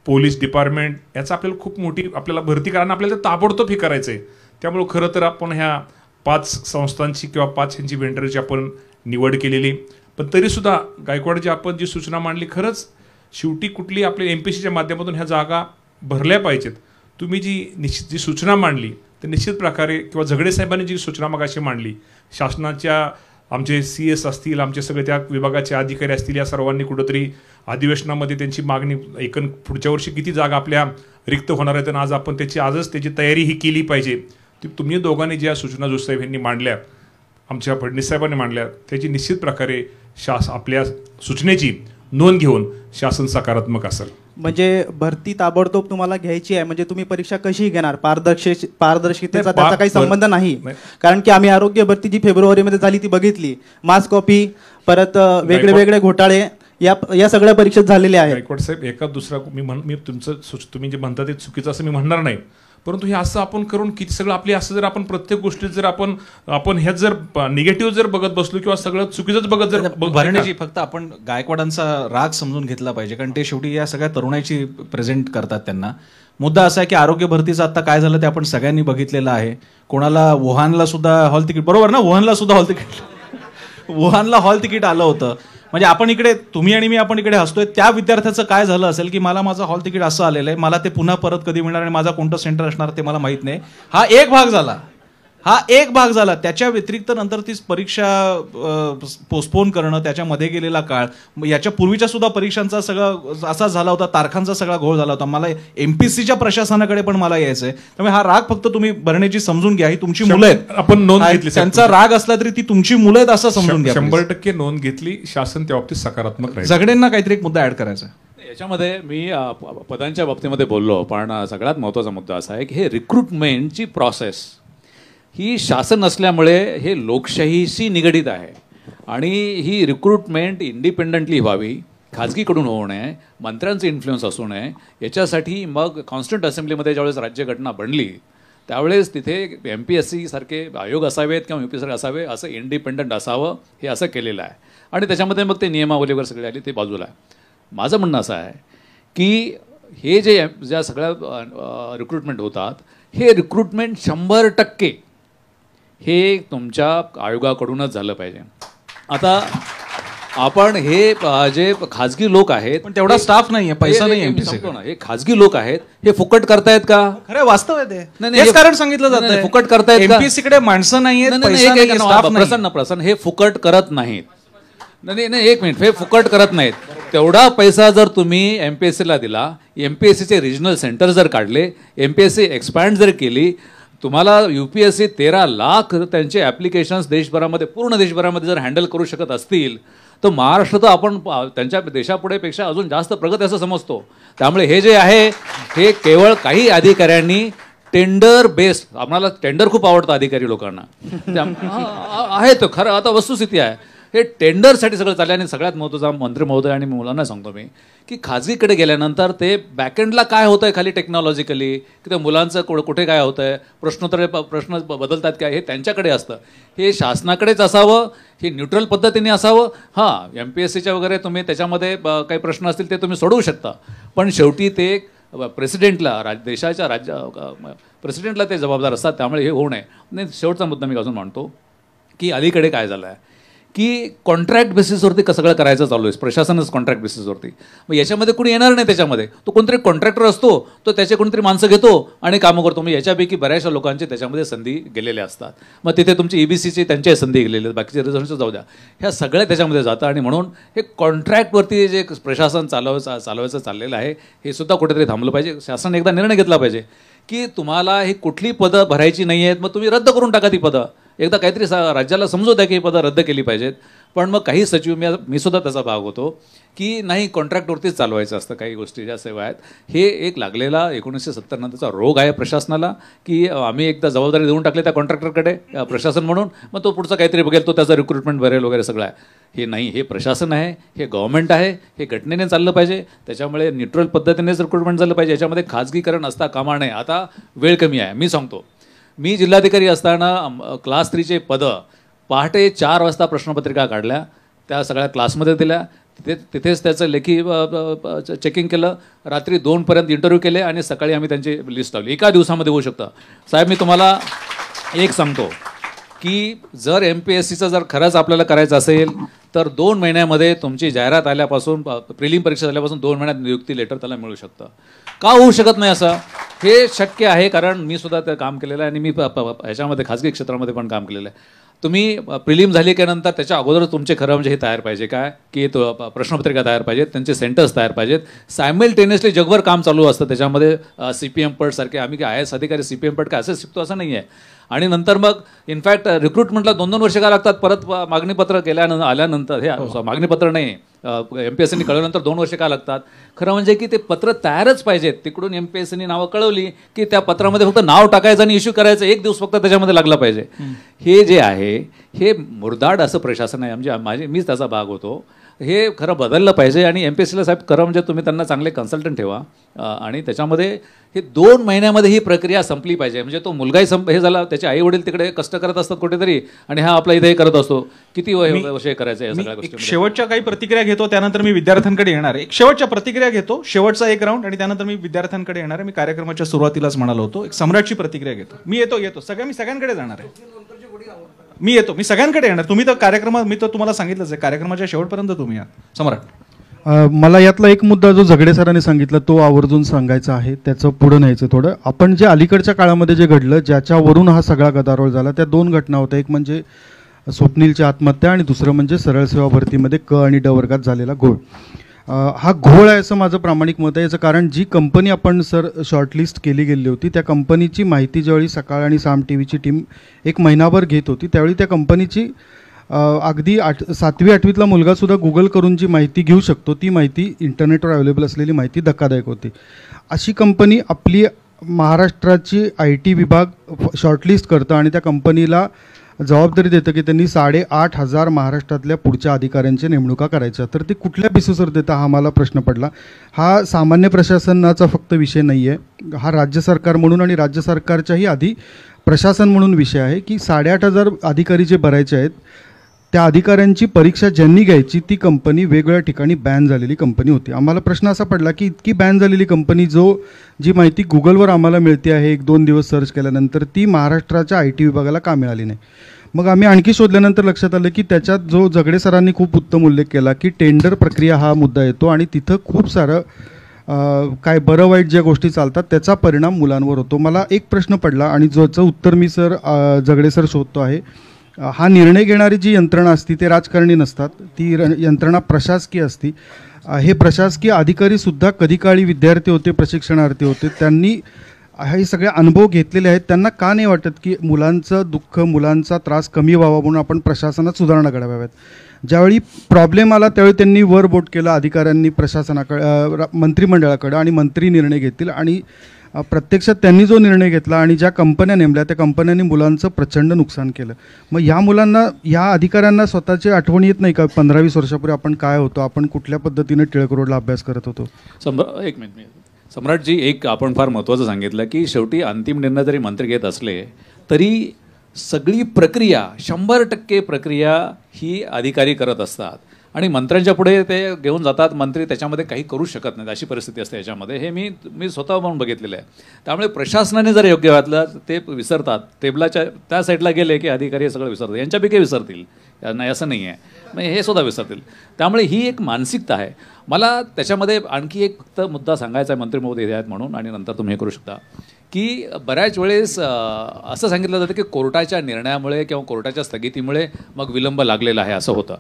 [SPEAKER 1] पोलीस डिपार्टमेंट याचा आपल्याला खूप मोठी आपल्याला भरती करणं आपल्याला ताबडतोब हे करायचं आहे. त्यामुळं खरं तर आपण ह्या 5 संस्थांची किंवा 5 ह्यांची व्हेंडरची आपण निवड केलेली. पण तरीसुद्धा गायकवाड आपण जी सूचना मांडली, खरंच शेवटी कुठली आपल्या MPSCच्या माध्यमातून ह्या जागा भरल्या पाहिजेत. तुम्ही जी सूचना मांडली तर निश्चित प्रकारे किंवा झगडे साहेबांनी जी सूचना मगाशी मांडली, शासनाच्या आमचे CS असतील, आमचे सगळे त्या विभागाचे अधिकारी असतील, या सर्वांनी कुठंतरी अधिवेशनामध्ये त्यांची मागणी पुढच्या वर्षी किती जागा आपल्या रिक्त होणार आहेत आणि आज आपण आजच त्याची तयारी ही केली पाहिजे. तुम्ही दोघांनी ज्या सूचना जोसाहेब यांनी मांडल्या, आमच्या फडणवीस साहेबांनी मांडल्या, त्याची निश्चित प्रकारे आपल्या सूचनेची नोंद घेऊन शासन सकारात्मक असेल.
[SPEAKER 3] म्हणजे भरती ताबडतोब तुम्हाला घ्यायची आहे, म्हणजे तुम्ही परीक्षा कशी घेणार? पारदर्शकतेचा त्याचा काही संबंध नाही. कारण की आम्ही आरोग्य भरती जी फेब्रुवारीमध्ये झाली ती बघितली. मास कॉपी, परत वेगळे घोटाळे या सगळ्या परीक्षेत झालेल्या आहेत.
[SPEAKER 1] गायकवाड साहेब, एका दुसरा मी तुम्ही जे म्हणता ते चुकीचं असं मी म्हणणार नाही. परंतु हे असं आपण करून किती सगळं आपली असं जर आपण प्रत्येक गोष्टीत जर आपण ह्यात जर निगेटिव्ह जर बघत बसलो किंवा सगळं चुकीचंच बघत जर
[SPEAKER 2] भरण्याची फक्त आपण गायकवाडांचा राग समजून घेतला पाहिजे. कारण ते शेवटी या सगळ्या तरुणाची प्रेझेंट करतात. त्यांना मुद्दा असा आहे की आरोग्य भरतीचं आता काय झालं ते आपण सगळ्यांनी बघितलेलं आहे. कोणाला वुहानला सुद्धा हॉल तिकीट, बरोबर ना, वुहानला सुद्धा हॉल तिकीट, वुहानला हॉल तिकीट आलं होतं. म्हणजे आपण इकडे, तुम्ही आणि मी आपण इकडे हसतोय, त्या विद्यार्थ्याचं काय झालं असेल की मला माझं हॉल तिकीट असं आलेलं आहे, मला ते पुन्हा परत कधी मिळणार आणि माझा कोणतं सेंटर असणार ते मला माहित नाही. हा एक भाग झाला. त्याच्या व्यतिरिक्त नंतर ती परीक्षा पोस्टपोन करणं, त्याच्यामध्ये गेलेला काळ, याच्या पूर्वीच्या सुद्धा परीक्षांचा सगळं असा झाला होता, तारखांचा सगळा घोळ झाला होता. मला MPSCच्या प्रशासनाकडे पण मला यायचंय. त्यामुळे हा राग फक्त तुम्ही भरण्याची समजून घ्या. ही तुमची मुलं आहेत,
[SPEAKER 1] आपण नोंद घेतली.
[SPEAKER 2] त्यांचा राग असला तरी ती तुमची मुलं आहेत असं समजून घ्या.
[SPEAKER 1] 100% नोंद घेतली. शासन त्या बाबतीत सकारात्मक राहील.
[SPEAKER 2] सगळ्यांना काहीतरी एक मुद्दा ऍड करायचा.
[SPEAKER 4] याच्यामध्ये मी पदांच्या बाबतीमध्ये बोललो, पण सगळ्यात महत्त्वाचा मुद्दा असा आहे की हे रिक्रुटमेंटची प्रोसेस ही शासन असल्यामुळे हे लोकशाहीशी निगडीत आहे आणि ही रिक्रुटमेंट इंडिपेंडंटली व्हावी, खाजगीकडून होऊ नये, मंत्र्यांचे इन्फ्लुएन्स असू नये. याच्यासाठी मग कॉन्स्टिट्यूंट असेंब्लीमध्ये ज्यावेळेस राज्यघटना बनली त्यावेळेस तिथे MPSC सारखे आयोग असावेत किंवा UPSC असावे, असं इंडिपेंडंट असावं, हे असं केलेलं आहे. आणि त्याच्यामध्ये मग ते नियमावली वगैरे सगळे आली, ते बाजूला आहे. माझं म्हणणं असं आहे की हे ज्या सगळ्या रिक्रुटमेंट होतात, हे रिक्रुटमेंट 100% हे तुमच्या आयोगाकडूनच झालं पाहिजे. आता आपण हे जे खाजगी लोक आहेत
[SPEAKER 2] पण तेवढा स्टाफ नाहीये, पैसा
[SPEAKER 4] हे-
[SPEAKER 2] नाही
[SPEAKER 4] हे- मी
[SPEAKER 2] एमपीसी
[SPEAKER 4] सांगतो ना, हे खाजगी लोक आहेत, हे फुकट करतायत का?
[SPEAKER 2] खरं वास्तव आहे ते.
[SPEAKER 4] नाही,
[SPEAKER 2] हेच
[SPEAKER 4] हे-
[SPEAKER 2] कारण सांगितलं
[SPEAKER 4] नाही, नाही,
[SPEAKER 2] जातं
[SPEAKER 4] फुकट करतायत का?
[SPEAKER 2] एमपीसी कडे माणसं नाहीयेत,
[SPEAKER 4] नाही, नाही,
[SPEAKER 2] पैसा
[SPEAKER 4] एक-
[SPEAKER 2] नाही,
[SPEAKER 4] एक-
[SPEAKER 2] स्टाफ नाही.
[SPEAKER 4] प्रसन्न हे फुकट करत नाहीत. नाही नाही, एक मिनिट, हे फुकट करत नाहीत. तेवढा पैसा जर तुम्ही एमपीएससीला दिला, एमपीएससीचे रिजनल सेंटर जर काढले, एमपीएससी एक्सपॅन्ड जर केली, तुम्हाला यूपीएससी 13 लाख त्यांचे ॲप्लिकेशन्स देशभरामध्ये, पूर्ण देशभरामध्ये जर हँडल करू शकत असतील, तर महाराष्ट्र तर आपण त्यांच्या देशापुढेपेक्षा अजून जास्त प्रगत असं समजतो. त्यामुळे हे जे आहे हे केवळ काही अधिकाऱ्यांनी टेंडर बेस्ड, आम्हाला टेंडर खूप आवडतं अधिकारी लोकांना, आहे तो खरं, आता वस्तुस्थिती आहे, हे टेंडरसाठी सगळं चाललं. आणि सगळ्यात महत्त्वाचा मंत्री महोदय आणि मुलांना सांगतो मी की खाजगीकडे गेल्यानंतर ते बॅकएंडला काय होतं आहे खाली टेक्नॉलॉजिकली, की ते मुलांचं कुठे काय होतं आहे, प्रश्न बदलतात काय, हे त्यांच्याकडे असतं. हे शासनाकडेच असावं, हे न्यूट्रल पद्धतीने असावं. हां, एमपीएससीच्या वगैरे तुम्ही त्याच्यामध्ये काही प्रश्न असतील ते तुम्ही सोडवू शकता, पण शेवटी ते प्रेसिडेंटला, देशाच्या प्रेसिडेंटला ते जबाबदार असतात. त्यामुळे हे होऊ नये. नाही, शेवटचा मुद्दा मी अजून मांडतो की अलीकडे काय झालं आहे की कॉन्ट्रॅक्ट बेसिसवरती कसं सगळं करायचं चालू आहे, प्रशासनच कॉन्ट्रॅक्ट बेसिसवरती. मग याच्यामध्ये कुणी येणार नाही, त्याच्यामध्ये तो कोणतरी कॉन्ट्रॅक्टर असतो, तो त्याचे कोणतरी माणसं घेतो आणि कामं करतो. मग याच्यापैकी बऱ्याचशा लोकांचे त्याच्यामध्ये संधी गेलेल्या असतात. मग तिथे तुमची EBCची त्यांच्या संधी गेलेले आहेत, बाकीचे रिझल्ट जाऊ द्या, ह्या सगळ्या त्याच्यामध्ये जातं. आणि म्हणून हे कॉन्ट्रॅक्टवरती जे प्रशासन चालवायचं चाललेलं आहे, हे सुद्धा कुठेतरी थांबलं पाहिजे. शासन एकदा निर्णय घेतला पाहिजे की तुम्हाला ही कुठली पदं भरायची नाही आहेत, मग तुम्ही रद्द करून टाका ती पदं. एकदा काहीतरी राज्याला समजू द्या की ही पदं रद्द केली पाहिजेत. पण मग काही सचिव, मी सुद्धा त्याचा भाग होतो की नाही, कॉन्ट्रॅक्टवरतीच चालवायचं असतं काही गोष्टी ज्या सेवा आहेत. हे एक लागलेला 1970 नंतरचा रोग आहे प्रशासनाला, की आम्ही एकदा जबाबदारी देऊन टाकली त्या कॉन्ट्रॅक्टरकडे प्रशासन म्हणून, मग तो पुढचा काहीतरी बघेल, तो त्याचा रिक्रुटमेंट भरेल वगैरे सगळं आहे. हे नाही, हे प्रशासन आहे, हे गव्हर्नमेंट आहे, हे घटनेने चाललं पाहिजे. त्याच्यामुळे न्यूट्रल पद्धतीनेच रिक्रुटमेंट झालं पाहिजे. याच्यामध्ये खाजगीकरण असता कामा नये. आता वेळ कमी आहे, मी सांगतो, मी जिल्हाधिकारी असताना क्लास 3चे पदं पहाटे 4 वाजता प्रश्नपत्रिका काढल्या, त्या सगळ्या क्लासमध्ये दिल्या, तिथेच त्याचं लेखी चेकिंग केलं, रात्री 2पर्यंत इंटरव्ह्यू केले आणि सकाळी आम्ही त्यांची लिस्ट लावली. एका दिवसामध्ये होऊ शकतं. साहेब, मी तुम्हाला एक सांगतो की जर MPSCचं जर खरंच आपल्याला करायचं असेल तर 2 महिन्यामध्ये तुमची जाहिरात आल्यापासून, प्रिलिम परीक्षा झाल्यापासून 2 महिन्यात नियुक्ती लेटर त्याला मिळू शकतं. का होऊ शकत नाही असं? हे शक्य आहे, कारण मी सुद्धा ते काम केलेलं आहे आणि मी ह्याच्यामध्ये खाजगी क्षेत्रामध्ये पण काम केलेलं आहे. तुम्ही प्रिलिम झाली की नंतर त्याच्या अगोदर तुमचे खरं म्हणजे हे तयार पाहिजे काय, की तो प्रश्नपत्रिका तयार पाहिजेत, त्यांचे सेंटर्स तयार पाहिजेत. सायमल्टेनियसली जगभर काम चालू असतं त्याच्यामध्ये. CPM पट सारखे, आम्ही काय IAS अधिकारी CPM पट काय असं शिकतो असं नाही आहे. आणि नंतर मग इनफॅक्ट रिक्रुटमेंटला 2-2 वर्ष का लागतात, परत मागणीपत्र आल्यानंतर, हे मागणीपत्र नाही, MPSCने कळवल्यानंतर 2 वर्ष का लागतात. खरं म्हणजे की ते पत्र तयारच पाहिजेत. तिकडून MPSCने नावं कळवली की त्या पत्रामध्ये फक्त नाव टाकायचं आणि इश्यू करायचं, 1 दिवस फक्त त्याच्यामध्ये लागला पाहिजे. हे जे आहे हे मुरदाड असं प्रशासन आहे. म्हणजे मीच त्याचा भाग होतो. हे खरं बदललं पाहिजे. आणि MPSCला साहेब खरं म्हणजे तुम्ही त्यांना चांगले कन्सल्टंट ठेवा आणि त्याच्यामध्ये हे 2 महिन्यामध्ये ही प्रक्रिया संपली पाहिजे. म्हणजे तो मुलगाही हे झाला, त्याचे आई वडील तिकडे कष्ट करत असतात कुठेतरी आणि हा आपला इथे हे करत असतो. किती वर्ष करायचं या सगळ्या गोष्टी.
[SPEAKER 2] शेवटच्या काही प्रतिक्रिया घेतो, त्यानंतर मी विद्यार्थ्यांकडे येणार आहे. शेवटच्या प्रतिक्रिया घेतो, शेवटचा एक राऊंड, आणि त्यानंतर मी विद्यार्थ्यांकडे येणार आहे. मी कार्यक्रमाच्या सुरुवातीलाच म्हणालो होतो, एक सम्राटची प्रतिक्रिया घेतो. मी येतो सगळ्यांकडे जाणार आहे. मी सगळ्यांकडे येणार. तुम्ही तर कार्यक्रमात, मी तर तुम्हाला सांगितलंच आहे, कार्यक्रमाच्या शेवटपर्यंत तुम्ही या. सम्राट,
[SPEAKER 5] मला यातला एक मुद्दा जो झगडे सरांनी सांगितला तो आवर्जून सांगायचा आहे, त्याचं पुढे न्यायचं थोडं. आपण जे अलीकडच्या काळामध्ये जे घडलं, ज्याच्यावरून हा सगळा गदारोळ झाला, त्या 2 घटना होत्या. एक म्हणजे स्वप्नीलची आत्महत्या आणि दुसरं म्हणजे सरळ सेवा भरतीमध्ये क आणि ड वर्गात झालेला घोळ. हा घोळ आहे असं माझं प्रामाणिक मत आहे. याचं कारण जी कंपनी आपण शॉर्टलिस्ट केली गेली होती, त्या कंपनीची माहिती ज्यावेळी सकाळ आणि साम TVची टीम 1 महिनाभर घेत होती, त्यावेळी त्या कंपनीची अगदी 7वी 8वीतला मुलगासुद्धा गुगल करून जी माहिती घेऊ शकतो, ती माहिती इंटरनेटवर अवेलेबल असलेली माहिती धक्कादायक होती. अशी कंपनी आपली महाराष्ट्राची IT विभाग शॉर्टलिस्ट करतं आणि त्या कंपनीला जबाबदारी देतं की त्यांनी 8,500 महाराष्ट्रातल्या पुढच्या अधिकाऱ्यांच्या नेमणुका करायच्या. तर ते कुठल्या बेसिसवर देतं हा मला प्रश्न पडला. हा सामान्य प्रशासनाचा फक्त विषय नाही आहे, हा राज्य सरकार म्हणून आणि राज्य सरकारच्याही आधी प्रशासन म्हणून विषय आहे की 8,500 अधिकारी जे भरायचे आहेत, त्या अधिकाऱ्यांची परीक्षा ज्यांनी घ्यायची ती कंपनी वेगवेगळ्या ठिकाणी बॅन झालेली कंपनी होती. आम्हाला प्रश्न असा पडला की इतकी बॅन झालेली कंपनी, जी माहिती गुगलवर आम्हाला मिळते आहे 1-2 दिवस सर्च केल्यानंतर, ती महाराष्ट्राच्या IT विभागाला का मिळाली नाही. मग आम्ही आणखी शोधल्यानंतर लक्षात आलं की त्याच्यात जो जगडे सरांनी खूप उत्तम उल्लेख केला की टेंडर प्रक्रिया हा मुद्दा येतो आणि तिथं खूप सारं काय बरं वाईट ज्या गोष्टी चालतात त्याचा परिणाम मुलांवर होतो. मला एक प्रश्न पडला आणि ज्याचं उत्तर मी सर जगडे सर शोधतो आहे. हा निर्णय घेणारी जी यंत्रणा असती ते राजकारणी नसतात, ती यंत्रणा प्रशासकीय असती. हे प्रशासकीय अधिकारीसुद्धा कधी काळी विद्यार्थी होते, प्रशिक्षणार्थी होते, त्यांनी हे सगळे अनुभव घेतलेले आहेत. त्यांना का नाही वाटत की मुलांचं दुःख, मुलांचा त्रास कमी व्हावा म्हणून आपण प्रशासनात सुधारणा घडाव्यात. ज्यावेळी प्रॉब्लेम आला त्यावेळी त्यांनी वर बोट केलं अधिकाऱ्यांनी प्रशासनाकडे, मंत्रिमंडळाकडे, आणि मंत्री निर्णय घेतील. आणि प्रत्यक्षात त्यांनी जो निर्णय घेतला आणि ज्या कंपन्या नेमल्या त्या कंपन्यांनी मुलांचं प्रचंड नुकसान केलं. मग या मुलांना, या अधिकाऱ्यांना स्वतःची आठवण येत नाही का 15-20 वर्षापूर्वी आपण काय होतो, आपण कुठल्या पद्धतीने टिळक रोडला अभ्यास करत होतो.
[SPEAKER 4] एक मिनिट सम्राटजी, एक आपण फार महत्त्वाचं सांगितलं की शेवटी अंतिम निर्णय जरी मंत्री घेत असले तरी सगळी प्रक्रिया 100% प्रक्रिया ही अधिकारी करत असतात आणि मंत्र्यांच्या पुढे ते घेऊन जातात. मंत्री त्याच्यामध्ये काही करू शकत नाहीत, अशी परिस्थिती असते याच्यामध्ये. हे मी स्वतः म्हणून बघितलेलं आहे. त्यामुळे प्रशासनाने जर योग्य घातलं ते विसरतात. टेबलाच्या त्या साईडला गेले की अधिकारी हे सगळं विसरतात. यांच्यापैकी विसरतील, नाही असं नाही आहे, म्हणजे हे सुद्धा विसरतील. त्यामुळे ही एक मानसिकता आहे. मला त्याच्यामध्ये आणखी एक फक्त मुद्दा सांगायचा आहे, मंत्री महोदय आहेत म्हणून, आणि नंतर तुम्ही हे करू शकता, की बऱ्याच वेळेस असं सांगितलं जातं की कोर्टाच्या निर्णयामुळे किंवा कोर्टाच्या स्थगितीमुळे मग विलंब लागलेला आहे, असं होतं.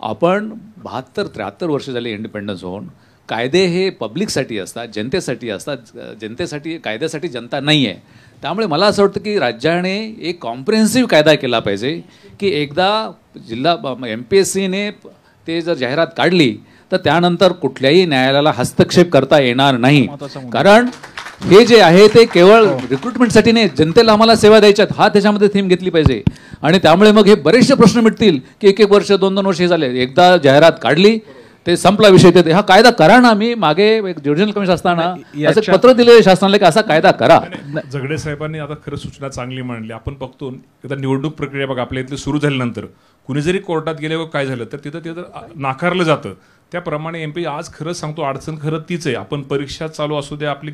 [SPEAKER 4] आपण 72-73 वर्ष झाली इंडिपेंडन्स होऊन. कायदे हे पब्लिकसाठी असतात, जनतेसाठी असतात. जनतेसाठी, कायद्यासाठी जनता नाही आहे. त्यामुळे मला असं वाटतं की राज्याने एक कॉम्प्रिहेन्सिव्ह कायदा केला पाहिजे की एकदा जिल्हा MPSCने ते जर जाहिरात काढली तर त्यानंतर कुठल्याही न्यायालयाला हस्तक्षेप करता येणार नाही. कारण हे जे आहे ते केवळ रिक्रुटमेंटसाठी नाही, जनतेला आम्हाला सेवा द्यायच्यात, हा त्याच्यामध्ये थीम घेतली पाहिजे. आणि त्यामुळे मग हे बरेचसे प्रश्न मिटतील की 1-1 वर्ष 2-2 वर्ष हे झाले. एकदा जाहिरात काढली ते संपला विषय. ते हा कायदा करा ना. मी मागे एक ज्युडिशियल कमिशन असताना असं पत्र दिले शासनाला की असा कायदा करा.
[SPEAKER 1] जगडे साहेबांनी आता खरं सूचना चांगली मांडली. आपण बघतो एकदा निवडणूक प्रक्रिया बघा आपल्या इथली सुरू झाल्यानंतर कुणी जरी कोर्टात गेले काय झालं तर तिथं नाकारलं जातं. त्याप्रमाणे MP आज खरंच सांगतो अडचण खरं तीच आहे. आपण परीक्षा चालू असू द्या, आपली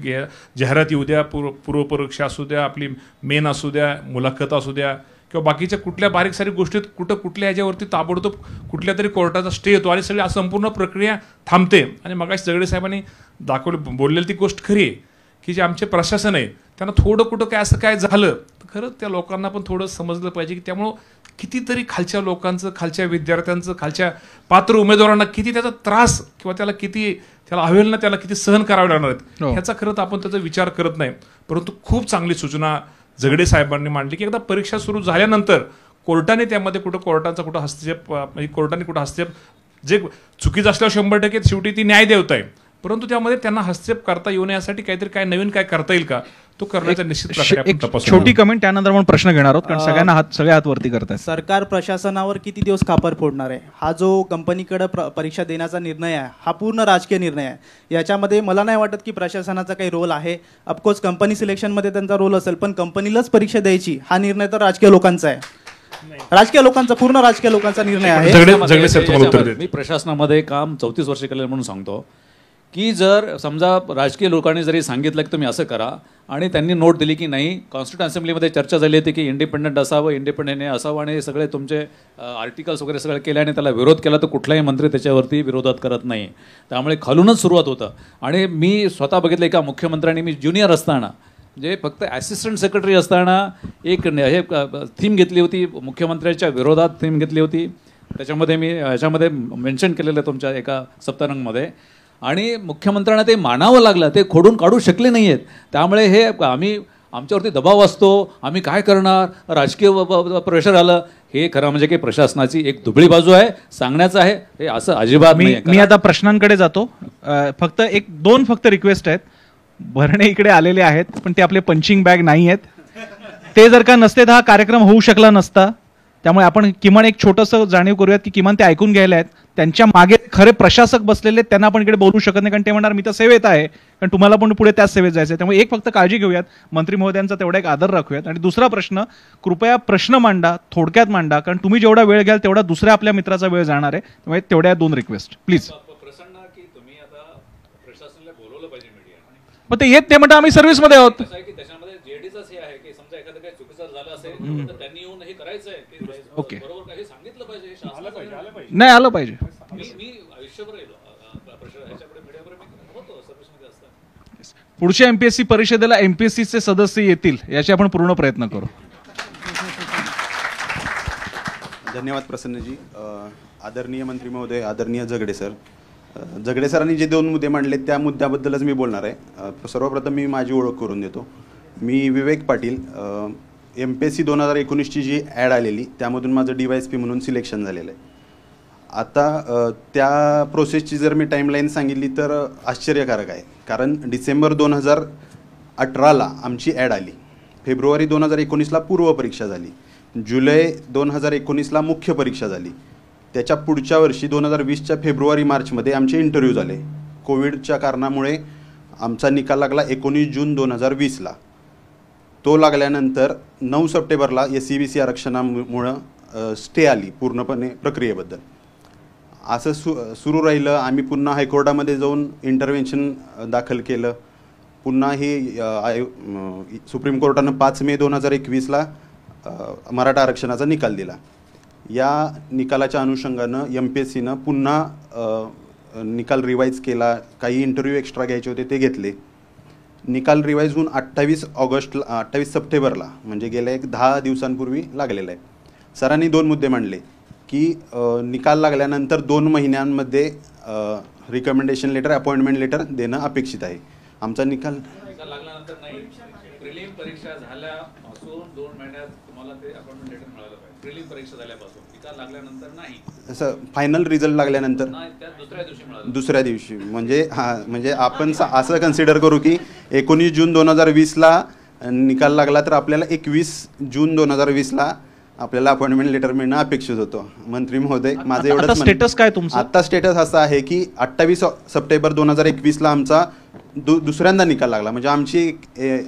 [SPEAKER 1] जाहिरात येऊ द्या, पूर्वपरीक्षा असू द्या, आपली मेन असू द्या, मुलाखत असू द्या, किंवा बाकीच्या कुठल्या बारीक सारीक गोष्टीत कुठल्या ह्याच्यावरती ताबडतोब कुठल्या तरी कोर्टाचा स्टे येतो आणि सगळी संपूर्ण प्रक्रिया थांबते. आणि मगाशी जगडे साहेबांनी बोललेली ती गोष्ट खरी आहे की जे आमचे प्रशासन आहे त्यांना थोडं कुठं काय असं काय झालं तर खरं त्या लोकांना पण थोडं समजलं पाहिजे की त्यामुळं कितीतरी खालच्या लोकांचं, खालच्या विद्यार्थ्यांचं, खालच्या पात्र उमेदवारांना किती त्याचा त्रास किंवा त्याला अवहेलना त्याला किती सहन करावे लागणार आहेत ह्याचा खरं तर आपण त्याचा विचार करत नाही. परंतु खूप चांगली सूचना जगडे साहेबांनी मांडली की एकदा परीक्षा सुरू झाल्यानंतर कोर्टाने त्यामध्ये कुठं हस्तक्षेप, म्हणजे कोर्टाने कुठं हस्तक्षेप जे चुकीचं असल्यावर 100% शेवटी ती न्याय देवता आहे. परंतु त्यामध्ये त्यांना हस्तक्षेप करता येऊ नये यासाठी काहीतरी काय नवीन काय करता येईल का तो करण्याचा निश्चित प्रकारे तपास.
[SPEAKER 2] छोटी कमेंट त्यानंतर आपण प्रश्न घेणार आहोत कारण सगळ्यांना सगळे हात वरती करतात.
[SPEAKER 3] सरकार प्रशासनावर किती दिवस खापर फोडणार आहे? हा जो कंपनीकडे परीक्षा देण्याचा निर्णय आहे हा पूर्ण राजकीय निर्णय आहे. याच्यामध्ये मला नाही वाटत की प्रशासनाचा काही रोल आहे. ऑफकोर्स कंपनी सिलेक्शनमध्ये त्यांचा रोल असेल, पण कंपनीलाच परीक्षा द्यायची हा निर्णय तर राजकीय लोकांचा आहे. राजकीय लोकांचा, पूर्ण राजकीय लोकांचा निर्णय आहे.
[SPEAKER 4] मी प्रशासनामध्ये काम 34 वर्ष केलेलं म्हणून सांगतो की जर समजा राजकीय लोकांनी जरी सांगितलं की तुम्ही असं करा आणि त्यांनी नोट दिली की नाही, कॉन्स्टिट्यूट असेंब्लीमध्ये चर्चा झाली होती की इंडिपेंडंट असावं, इंडिपेंडंट हे असावं, आणि सगळे तुमचे आर्टिकल्स वगैरे सगळं केले आणि त्याला विरोध केला तर कुठलाही मंत्री त्याच्यावरती विरोधात करत नाही. त्यामुळे खालूनच सुरुवात होतं. आणि मी स्वतः बघितलं एका मुख्यमंत्र्यांनी, मी ज्युनियर असताना जे फक्त असिस्टंट सेक्रेटरी असताना एक हे थीम घेतली होती, मुख्यमंत्र्यांच्या विरोधात थीम घेतली होती. त्याच्यामध्ये मी ह्याच्यामध्ये मेन्शन केलेलं आहे तुमच्या एका सप्तारंगमध्ये. आणि मुख्यमंत्र्यांना ते मानावं लागलं, ते खोडून काढू शकले नाही आहेत. त्यामुळे हे आमच्यावरती दबाव असतो, आम्ही काय करणार, राजकीय प्रेशर आलं. हे खरं म्हणजे की प्रशासनाची एक दुबळी बाजू आहे, सांगण्याचं आहे, हे असं अजिबात नाही.
[SPEAKER 2] मी आता प्रश्नांकडे जातो. फक्त 2 रिक्वेस्ट आहेत. भरणे इकडे आलेले आहेत पण ते आपले पंचिंग बॅग नाही आहेत. ते जर का नसते तर हा कार्यक्रम होऊ शकला नसता. त्यामुळे आपण किमान एक छोटंसं जाणीव करूयात की किमान ते ऐकून घ्यायला आहेत. त्यांच्या मागे खरे प्रशासक बसलेले, त्यांना आपण इकडे बोलू शकत नाही कारण ते म्हणणार मी तर सेवेत आहे, कारण तुम्हाला पण पुढे त्याच सेवेत जायचं आहे. त्यामुळे एक फक्त काळजी घेऊयात, मंत्री महोदयांचा तेवढा एक आदर राखूयात. आणि दुसरा प्रश्न, कृपया प्रश्न मांडा, थोडक्यात मांडा, कारण तुम्ही जेवढा वेळ घ्याल तेवढा दुसऱ्या आपल्या मित्राचा वेळ जाणार आहे. त्यामुळे तेवढ्या 2 रिक्वेस्ट प्लीज.
[SPEAKER 4] प्रशासनाला बोलवलं पाहिजे मीडिया.
[SPEAKER 2] पण ते येत नाही म्हणता आम्ही सर्व्हिसमध्ये आहोत.
[SPEAKER 4] कसं आहे की त्याच्यामध्ये जेडीचंच हे आहे की समजा एखादं काही चुकीचं झालं असेल तर त्यांनी येऊन हे करायचं आहे की
[SPEAKER 2] ओके.
[SPEAKER 4] बरोबर काही सांगितलं पाहिजे, हे शासनाचं
[SPEAKER 2] नाही आलं पाहिजे.
[SPEAKER 4] मी आयुष्यभर ह्याच्यापुढे मीडियावर मी होतो सर्व्हिसमध्ये असताना.
[SPEAKER 2] पुढच्या एमपीएससी परिषदेला एमपीएससीचे सदस्य येतील याचे आपण पूर्ण प्रयत्न करू.
[SPEAKER 6] धन्यवाद प्रसन्नजी. आदरणीय मंत्री महोदय, आदरणीय झगडे सर. झगडे सरांनी जे 2 मुद्दे मांडले त्या मुद्द्याबद्दलच मी बोलणार आहे. सर्वप्रथम मी माझी ओळख करून देतो. मी विवेक पाटील. MPSC 2019ची जी ॲड आलेली त्यामधून माझं DYSP म्हणून सिलेक्शन झालेलं आहे. आता त्या प्रोसेसची जर मी टाईमलाईन सांगितली तर आश्चर्यकारक आहे. कारण डिसेंबर 2018ला आमची ॲड आली, फेब्रुवारी 2019ला पूर्वपरीक्षा झाली, जुलै 2019ला मुख्य परीक्षा झाली. त्याच्या पुढच्या वर्षी 2020च्या फेब्रुवारी मार्चमध्ये आमचे इंटरव्ह्यू झाले. कोविडच्या कारणामुळे आमचा निकाल लागला 19 जून 2020ला. तो लागल्यानंतर 9 सप्टेंबरला SCBC आरक्षणामुळं स्टे आली पूर्णपणे प्रक्रियेबद्दल. असं सुरू राहिलं. आम्ही पुन्हा हायकोर्टामध्ये जाऊन इंटरव्हेन्शन दाखल केलं. पुन्हा हे सुप्रीम कोर्टानं 5 मे 2021ला मराठा आरक्षणाचा निकाल दिला. या निकालाच्या अनुषंगानं MPSCनं पुन्हा निकाल रिवाईज केला. काही इंटरव्ह्यू एक्स्ट्रा घ्यायचे होते ते घेतले. निकाल रिवाईज होऊन 28 सप्टेंबरला म्हणजे गेल्या एक 10 दिवसांपूर्वी लागलेला आहे. सरांनी 2 मुद्दे मांडले की निकाल लागल्यानंतर 2 महिन्यांमध्ये रिकमेंडेशन लेटर, अपॉइंटमेंट लेटर देणं अपेक्षित आहे. आमचा निकाल
[SPEAKER 4] लागल्यानंतर नाही, प्रिलिम परीक्षा झाल्यापासून 2 महिन्यात तुम्हाला ते अपॉइंटमेंट लेटर मिळालं पाहिजे. प्रिलिम परीक्षा झाल्यापासून, निकाल लागल्यानंतर नाही.
[SPEAKER 6] असं फायनल रिझल्ट लागल्यानंतर
[SPEAKER 4] नाही, त्या दुसऱ्या दिवशी मिळालं.
[SPEAKER 6] दुसऱ्या दिवशी म्हणजे आपण असं कन्सिडर करू की 19 जून 2020ला निकाल लागला तर आपल्याला 21 जून 2020ला आपल्याला अपॉइंटमेंट लेटर मिळणं अपेक्षित होतं. मंत्री महोदय, माझं एवढंच
[SPEAKER 2] स्टेटस काय तुमचं?
[SPEAKER 6] आता स्टेटस असं आहे की 28 सप्टेंबर 2021ला आमचा दुसऱ्यांदा निकाल लागला. म्हणजे आमची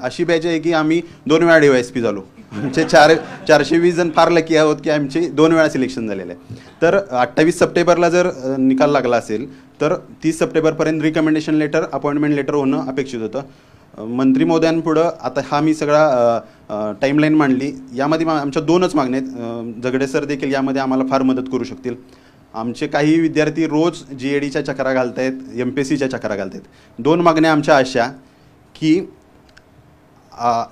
[SPEAKER 6] अशी बॅच आहे की आम्ही 2 वेळा DYSP झालो. आमचे 420 जण फार लकी आहोत की आमचे 2 वेळा सिलेक्शन झालेलं आहे. तर 28 सप्टेंबरला जर निकाल लागला असेल तर 30 सप्टेंबरपर्यंत रिकमेंडेशन लेटर, अपॉइंटमेंट लेटर होणं अपेक्षित होतं. मंत्री महोदयांपुढं आता हा मी सगळा टाईमलाईन मांडली. यामध्ये आमच्या 2च मागण्या आहेत. झगडे सर देखील यामध्ये आम्हाला फार मदत करू शकतील. आमचे काही विद्यार्थी रोज GADच्या चकरा घालत आहेत, MPSCच्या चकरा घालत आहेत. 2 मागण्या आमच्या अशा की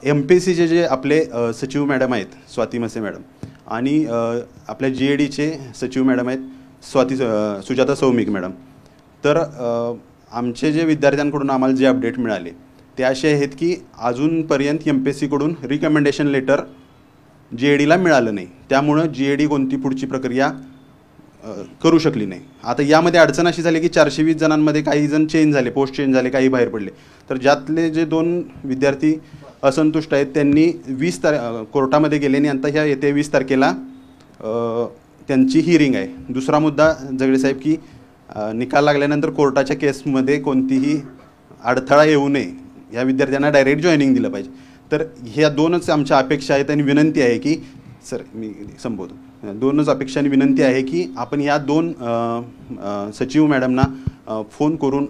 [SPEAKER 6] MPSCचे जे आपले सचिव मॅडम आहेत स्वाती मसे मॅडम आणि आपल्या GADचे सचिव मॅडम आहेत सुजाता सौमिक मॅडम. तर आमचे जे विद्यार्थ्यांकडून आम्हाला जे अपडेट मिळाले ते असे आहेत की अजूनपर्यंत MPSCकडून रिकमेंडेशन लेटर GADला मिळालं नाही. त्यामुळं GAD कोणती पुढची प्रक्रिया करू शकली नाही. आता यामध्ये अडचण अशी झाली की 420 जणांमध्ये काही जण चेंज झाले, पोस्ट चेंज झाले, काही बाहेर पडले. तर ज्यातले जे 2 विद्यार्थी असंतुष्ट आहेत त्यांनी 20 कोर्टामध्ये गेले आणि आता येत्या 20 तारखेला त्यांची हिअरिंग आहे. दुसरा मुद्दा झगडे साहेब की निकाल लागल्यानंतर कोर्टाच्या केसमध्ये कोणतीही अडथळा येऊ नये, या विद्यार्थ्यांना डायरेक्ट जॉईनिंग दिलं पाहिजे. तर ह्या 2च आमच्या अपेक्षा आहेत आणि विनंती आहे की सर मी संबोधतो. 2च अपेक्षा आणि विनंती आहे की आपण या 2 सचिव मॅडमना फोन करून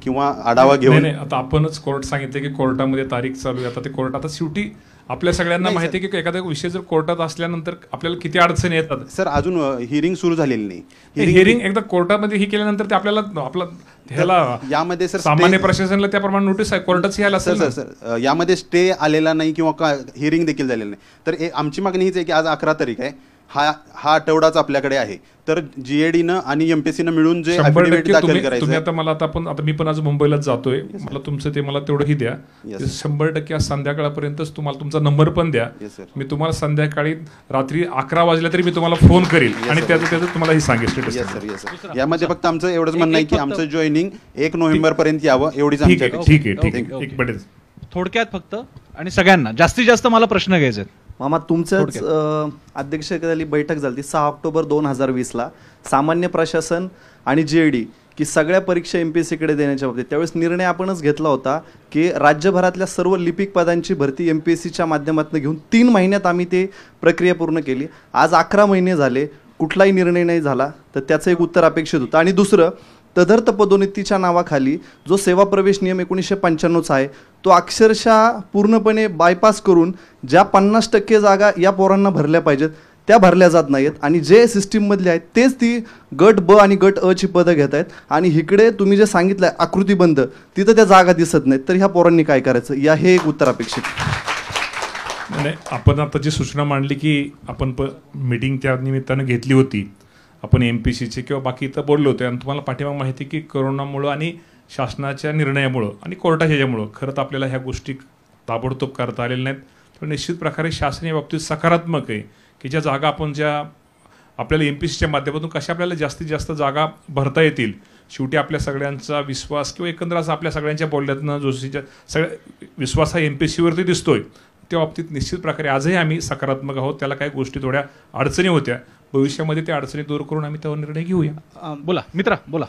[SPEAKER 6] किंवा आढावा घेऊन.
[SPEAKER 1] नाही, आता आपणच कोर्ट सांगितले की कोर्टामध्ये तारीख चालू आहे. आता ते कोर्ट आता शेवटी आपल्या सगळ्यांना माहिती आहे की एखादा विषय जर कोर्टात असल्यानंतर आपल्याला किती अडचणी येतात.
[SPEAKER 6] सर अजून हिअरिंग सुरू झालेली नाही.
[SPEAKER 1] हिअरिंग एकदा कोर्टामध्ये ही केल्यानंतर ते आपल्याला आपला ह्याला
[SPEAKER 6] यामध्ये सर
[SPEAKER 1] सामान्य प्रशासनाला त्याप्रमाणे नोटीस आहे कोर्टाच यायला असेल.
[SPEAKER 6] सर यामध्ये स्टे आलेला नाही किंवा हिअरिंग देखील झालेलं नाही. तर आमची मागणी हीच आहे की आज 11 तारीख आहे, हा आठवडाच आपल्याकडे आहे. तर GADनं आणि MPSCनं मिळून जे ॲफिडेव्हिट दाखल करायचं.
[SPEAKER 1] तुम्ही आता मला आता मी पण आज मुंबईलाच जातोय. मला तुमचं ते मला तेवढंही द्या. 100% आज संध्याकाळपर्यंतच तुम्हाला तुमचा नंबर पण द्या. मी तुम्हाला संध्याकाळी रात्री 11 वाजल्या तरी मी तुम्हाला फोन करील आणि त्याचं तुम्हाला ही सांगेल स्टेटस.
[SPEAKER 6] सर यामध्ये फक्त आमचं एवढंच म्हणणं आहे की आमचं जॉईनिंग 1 नोव्हेंबरपर्यंत यावं एवढीच आमची अपेक्षा.
[SPEAKER 1] ठीक आहे. एक मिनिट
[SPEAKER 2] थोडक्यात फक्त आणि सगळ्यांना जास्तीत जास्त मला प्रश्न घ्यायचे आहेत.
[SPEAKER 7] मामा, तुमच्याच अध्यक्षतेखाली बैठक झाली 6 ऑक्टोबर 2020ला सामान्य प्रशासन आणि GAD की सगळ्या परीक्षा MPSCकडे देण्याच्या बाबतीत. त्यावेळेस निर्णय आपणच घेतला होता की राज्यभरातल्या सर्व लिपिक पदांची भरती MPSCच्या माध्यमातून घेऊन 3 महिन्यात आम्ही ते प्रक्रिया पूर्ण केली. आज 11 महिने झाले, कुठलाही निर्णय नाही झाला. तर त्याचं एक उत्तर अपेक्षित होतं. आणि दुसरं तदर्थ पदोन्नतीच्या नावाखाली जो सेवा प्रवेश नियम 1995चा आहे तो अक्षरशः पूर्णपणे बायपास करून ज्या 50% जागा या पोरांना भरल्या पाहिजेत त्या भरल्या जात नाहीत आणि जे सिस्टीममधले आहेत तेच ती गट ब आणि गट अ ची पदं घेत आहेत आणि इकडे तुम्ही जे सांगितलं आहे आकृतीबंध तिथं त्या जागा दिसत नाहीत. तर ह्या पोरांनी काय करायचं या हे एक उत्तर अपेक्षित.
[SPEAKER 1] नाही, आपण आता जी सूचना मांडली की आपण मीटिंग त्या निमित्तानं घेतली होती, आपण MPCचे किंवा बाकी इथं बोललो होते आणि तुम्हाला पाठीमाग माहिती की करोनामुळं आणि शासनाच्या निर्णयामुळं आणि कोर्टाच्या ह्याच्यामुळं खरं तर आपल्याला ह्या गोष्टी ताबडतोब करता आलेल्या नाहीत. पण निश्चित प्रकारे शासन या बाबतीत सकारात्मक आहे की ज्या जागा आपण ज्या आपल्याला MPCच्या माध्यमातून कशा आपल्याला जास्तीत जास्त जागा भरता येतील. शेवटी आपल्या सगळ्यांचा विश्वास किंवा एकंदर आपल्या सगळ्यांच्या बोलण्यातनं जोशीच्या सगळ्या विश्वास हा MPCवरती दिसतोय. त्या बाबतीत निश्चित प्रकारे आजही आम्ही सकारात्मक आहोत. त्याला काही गोष्टी थोड्या अडचणी होत्या, भविष्यामध्ये त्या अडचणी दूर करून आम्ही त्यावर निर्णय घेऊया.
[SPEAKER 2] बोला मित्रा बोला.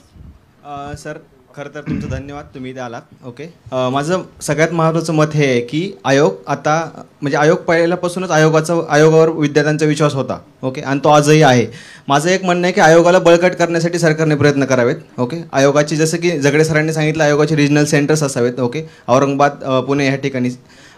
[SPEAKER 8] सर खरं तर तुमचं धन्यवाद, तुम्ही इथे आलात. ओके, माझं सगळ्यात महत्त्वाचं मत हे आहे की आयोग आता म्हणजे आयोग पहिल्यापासूनच आयोगावर विद्यार्थ्यांचा विश्वास होता. ओके, आणि तो आजही आहे. माझं एक म्हणणं आहे की आयोगाला बळकट करण्यासाठी सरकारने प्रयत्न करावेत. ओके, आयोगाची जसं की जगडे सरांनी सांगितलं आयोगाचे रिजनल सेंटर्स असावेत. ओके, औरंगाबाद पुणे ह्या ठिकाणी.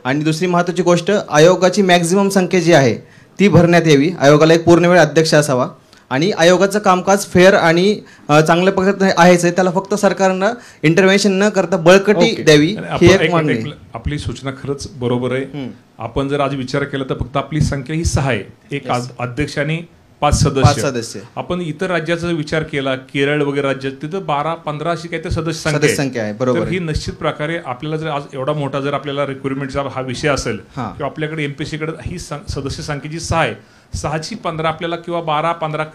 [SPEAKER 8] आणि दुसरी महत्त्वाची गोष्ट आयोगाची मॅक्झिमम संख्या जी आहे ती भरण्यात यावी. आयोगाला एक पूर्णवेळ अध्यक्ष असावा आणि आयोगाचं कामकाज फेअर आणि चांगल्या पद्धतीने आहेच आहे. त्याला फक्त सरकारनं इंटरव्हेन्शन न करता बळकटी द्यावी ही एक मागणी आहे.
[SPEAKER 1] आपली सूचना खरंच बरोबर आहे. आपण जर आज विचार केला तर फक्त आपली संख्या ही 6 आहे, एक अध्यक्ष आणि 5 सदस्य. आपण इतर राज्याचा विचार केला, केरळ वगैरे राज्यात तिथं 12-15 अशी काही सदस्य संख्या आहे. बरोबर, ही निश्चित प्रकारे आपल्याला जर आज एवढा मोठा जर आपल्याला रिक्रुटमेंटचा हा विषय असेल किंवा आपल्याकडे MPCकडे ही सदस्य संख्या जी 6 आहे, 6ची 15 आपल्याला किंवा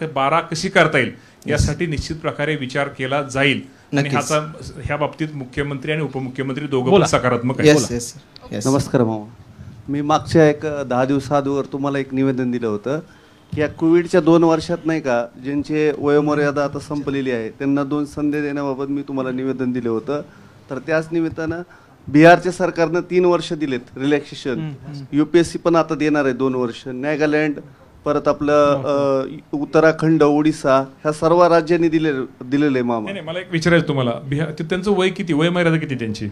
[SPEAKER 1] 12 कशी करता येईल यासाठी निश्चित प्रकारे विचार केला जाईल. आणि ह्या बाबतीत मुख्यमंत्री आणि उपमुख्यमंत्री दोघं पण सकारात्मक आहेत.
[SPEAKER 9] नमस्कार मामा, मी मागच्या एक 10 दिवसाआधीवर तुम्हाला एक निवेदन दिलं होतं की या कोविडच्या 2 वर्षात नाही का ज्यांचे वयोमर्यादा आता संपलेली आहे त्यांना 2 संधी देण्याबाबत मी तुम्हाला निवेदन दिलं होतं. तर त्याच निमित्तानं बिहारच्या सरकारनं 3 वर्ष दिलेत रिलॅक्सेशन. UPSC पण आता देणार आहे 2 वर्ष. नागालँड, परत आपलं उत्तराखंड, ओडिसा ह्या सर्व राज्यांनी दिलेलं आहे मामा.
[SPEAKER 1] मला एक विचारायचं तुम्हाला, त्यांचं वय किती, वय मर्यादा किती त्यांची?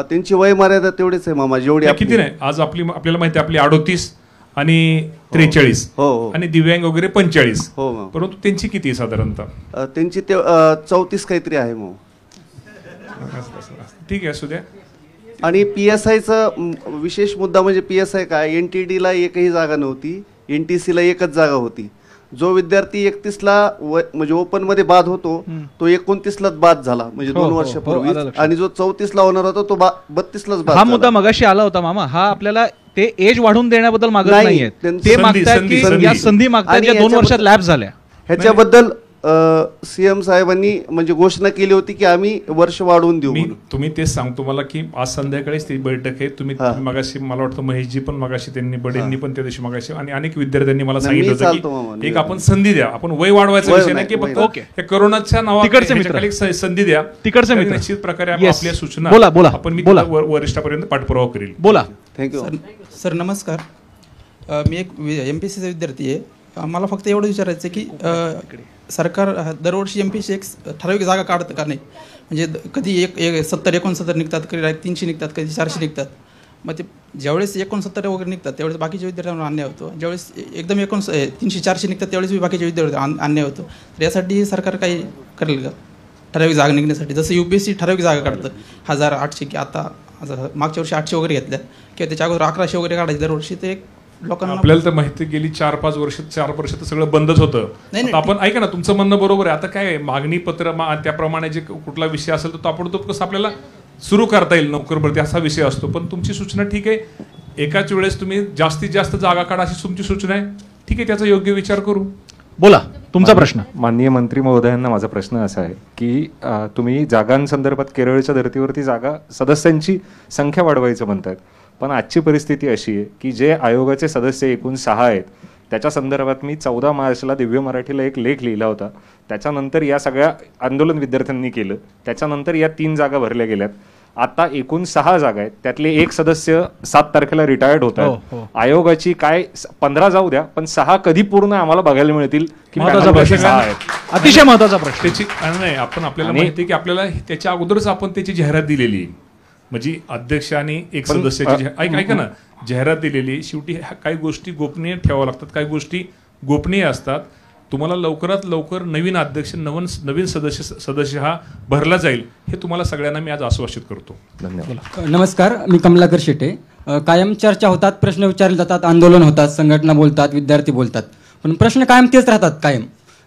[SPEAKER 9] त्यांची वय मर्यादा तेवढीच आहे मामा जेवढी
[SPEAKER 1] किती नाही. आज आपल्याला माहिती आहे आपली 38 आणि 43 आणि दिव्यांग वगैरे 45.
[SPEAKER 9] हो,
[SPEAKER 1] परंतु त्यांची किती साधारणतः?
[SPEAKER 9] त्यांची 34 काहीतरी आहे मग.
[SPEAKER 1] ठीक आहे, असू द्या.
[SPEAKER 9] आणि PSIचा विशेष मुद्दा म्हणजे PSI काय, NTDला एकही जागा नव्हती, NTCला एकच जागा होती. जो विद्यार्थी 31ला म्हणजे ओपन मध्ये बाद होतो तो 29लाच बाद झाला म्हणजे 2 वर्षापूर्वी. आणि जो 34ला होणार होता तो 32लाच बाद.
[SPEAKER 2] हा मुद्दा मगाशी आला होता मामा. हा आपल्याला ते एज वाढवून देण्याबद्दल मागत नाहीये, ते मागतात की या संधी मागतात ज्या 2 वर्षात लॅप्स झाल्या.
[SPEAKER 9] ह्याच्याबद्दल CM साहेबांनी म्हणजे घोषणा केली होती की आम्ही वर्ष वाढवून देऊ.
[SPEAKER 1] तुम्ही तेच सांगतो मला की आज संध्याकाळीच ती बैठक आहे. तुम्ही मगाशी मला वाटतं महेशजी पण मगाशी त्यांनी बडेंनी पण त्या दिवशी मगाशी आणि अनेक विद्यार्थ्यांनी मला सांगितलं होतं की एक आपण संधी द्या. आपण वय वाढवायचा विषय नाही की फक्त करोनाच्या नावाखाली संधी द्या.
[SPEAKER 2] तिकडचे
[SPEAKER 1] निश्चित प्रकारे आपल्या सूचना आपण मी वरिष्ठापर्यंत पाठपुरावा करेल.
[SPEAKER 2] बोला.
[SPEAKER 9] Thank you
[SPEAKER 10] sir. नमस्कार, मी एक MPSCचा विद्यार्थी आहे. मला फक्त एवढं विचारायचं आहे की सरकार दरवर्षी MPSC एक ठराविक जागा काढतं का नाही? म्हणजे कधी 70-69 निघतात, कधी 300 निघतात, कधी 400 निघतात. मग ते ज्यावेळेस 69 वगैरे निघतात त्यावेळेस बाकीच्या विद्यार्थ्यांना अन्याय होतो. ज्यावेळेस एकदम 300-400 निघतात त्यावेळेस बाकीच्या विद्यार्थ्यांना अन्याय होतो. तर यासाठी सरकार काही करेल का ठराविक जागा निघण्यासाठी? जसं UPSC ठराविक जागा काढतं 1800 की आता मागच्या वर्षी 800 वगैरे घेतल्या किंवा त्याच्या अगोदर 1100 वगैरे काढायचे दरवर्षी. ते एक लोकांना
[SPEAKER 1] आपल्याला तर माहिती गेली 4-5 वर्ष तर सगळं बंदच होतं. आपण ऐका ना, तुमचं म्हणणं बरोबर आहे. आता काय मागणी पत्र त्याप्रमाणे जे कुठला विषय असेल तर आपण तो कसं आपल्याला सुरू करता येईल नोकर भरती असा विषय असतो. पण तुमची सूचना ठीक आहे, एकाच वेळेस तुम्ही जास्तीत जास्त जागा काढा अशी तुमची सूचना आहे. ठीक आहे, त्याचा योग्य विचार करू.
[SPEAKER 2] बोला तुमचा प्रश्न.
[SPEAKER 11] माननीय मंत्री महोदयांना माझा प्रश्न असा आहे की तुम्ही जागांसंदर्भात केरळच्या धर्तीवरती जागा सदस्यांची संख्या वाढवायचं म्हणतात, पण आजची परिस्थिती अशी आहे की जे आयोगाचे सदस्य एकूण 6 आहेत त्याच्या संदर्भात मी 14 मार्चला दिव्य मराठीला एक लेख लिहिला होता. त्याच्यानंतर या सगळ्या आंदोलन विद्यार्थ्यांनी केलं, त्याच्यानंतर या 3 जागा भरल्या गेल्यात आता एकूण 6 जागा आहेत, त्यातले एक सदस्य 7 तारखेला रिटायर्ड होत आहेत. आयोगाची काय 15 जाऊ द्या, पण 6 कधी पूर्ण आम्हाला बघायला मिळतील की
[SPEAKER 2] महत्त्वाचा प्रश्न
[SPEAKER 11] 6 आहेत.
[SPEAKER 2] अतिशय महत्त्वाचा प्रश्न.
[SPEAKER 1] त्याची नाही, आपण आपल्याला माहिती आहे की आपल्याला त्याच्या अगोदरच आपण त्याची जाहिरात दिलेली आहे. म्हणजे अध्यक्ष आणि एक सदस्याची ऐका ना, जाहिरात दिलेली. शेवटी काही गोष्टी गोपनीय ठेवाव्या लागतात, काही गोष्टी गोपनीय असतात. तुम्हाला लवकरात लवकर नवीन अध्यक्ष नवीन सदस्य हा भरला जाईल हे तुम्हाला सगळ्यांना मी आज आश्वासित करतो.
[SPEAKER 11] धन्यवाद.
[SPEAKER 12] नमस्कार, मी कमलाकर शेटे. कायम चर्चा होतात, प्रश्न विचारले जातात, आंदोलन होतात, संघटना बोलतात, विद्यार्थी बोलतात, पण प्रश्न कायम तेच राहतात कायम.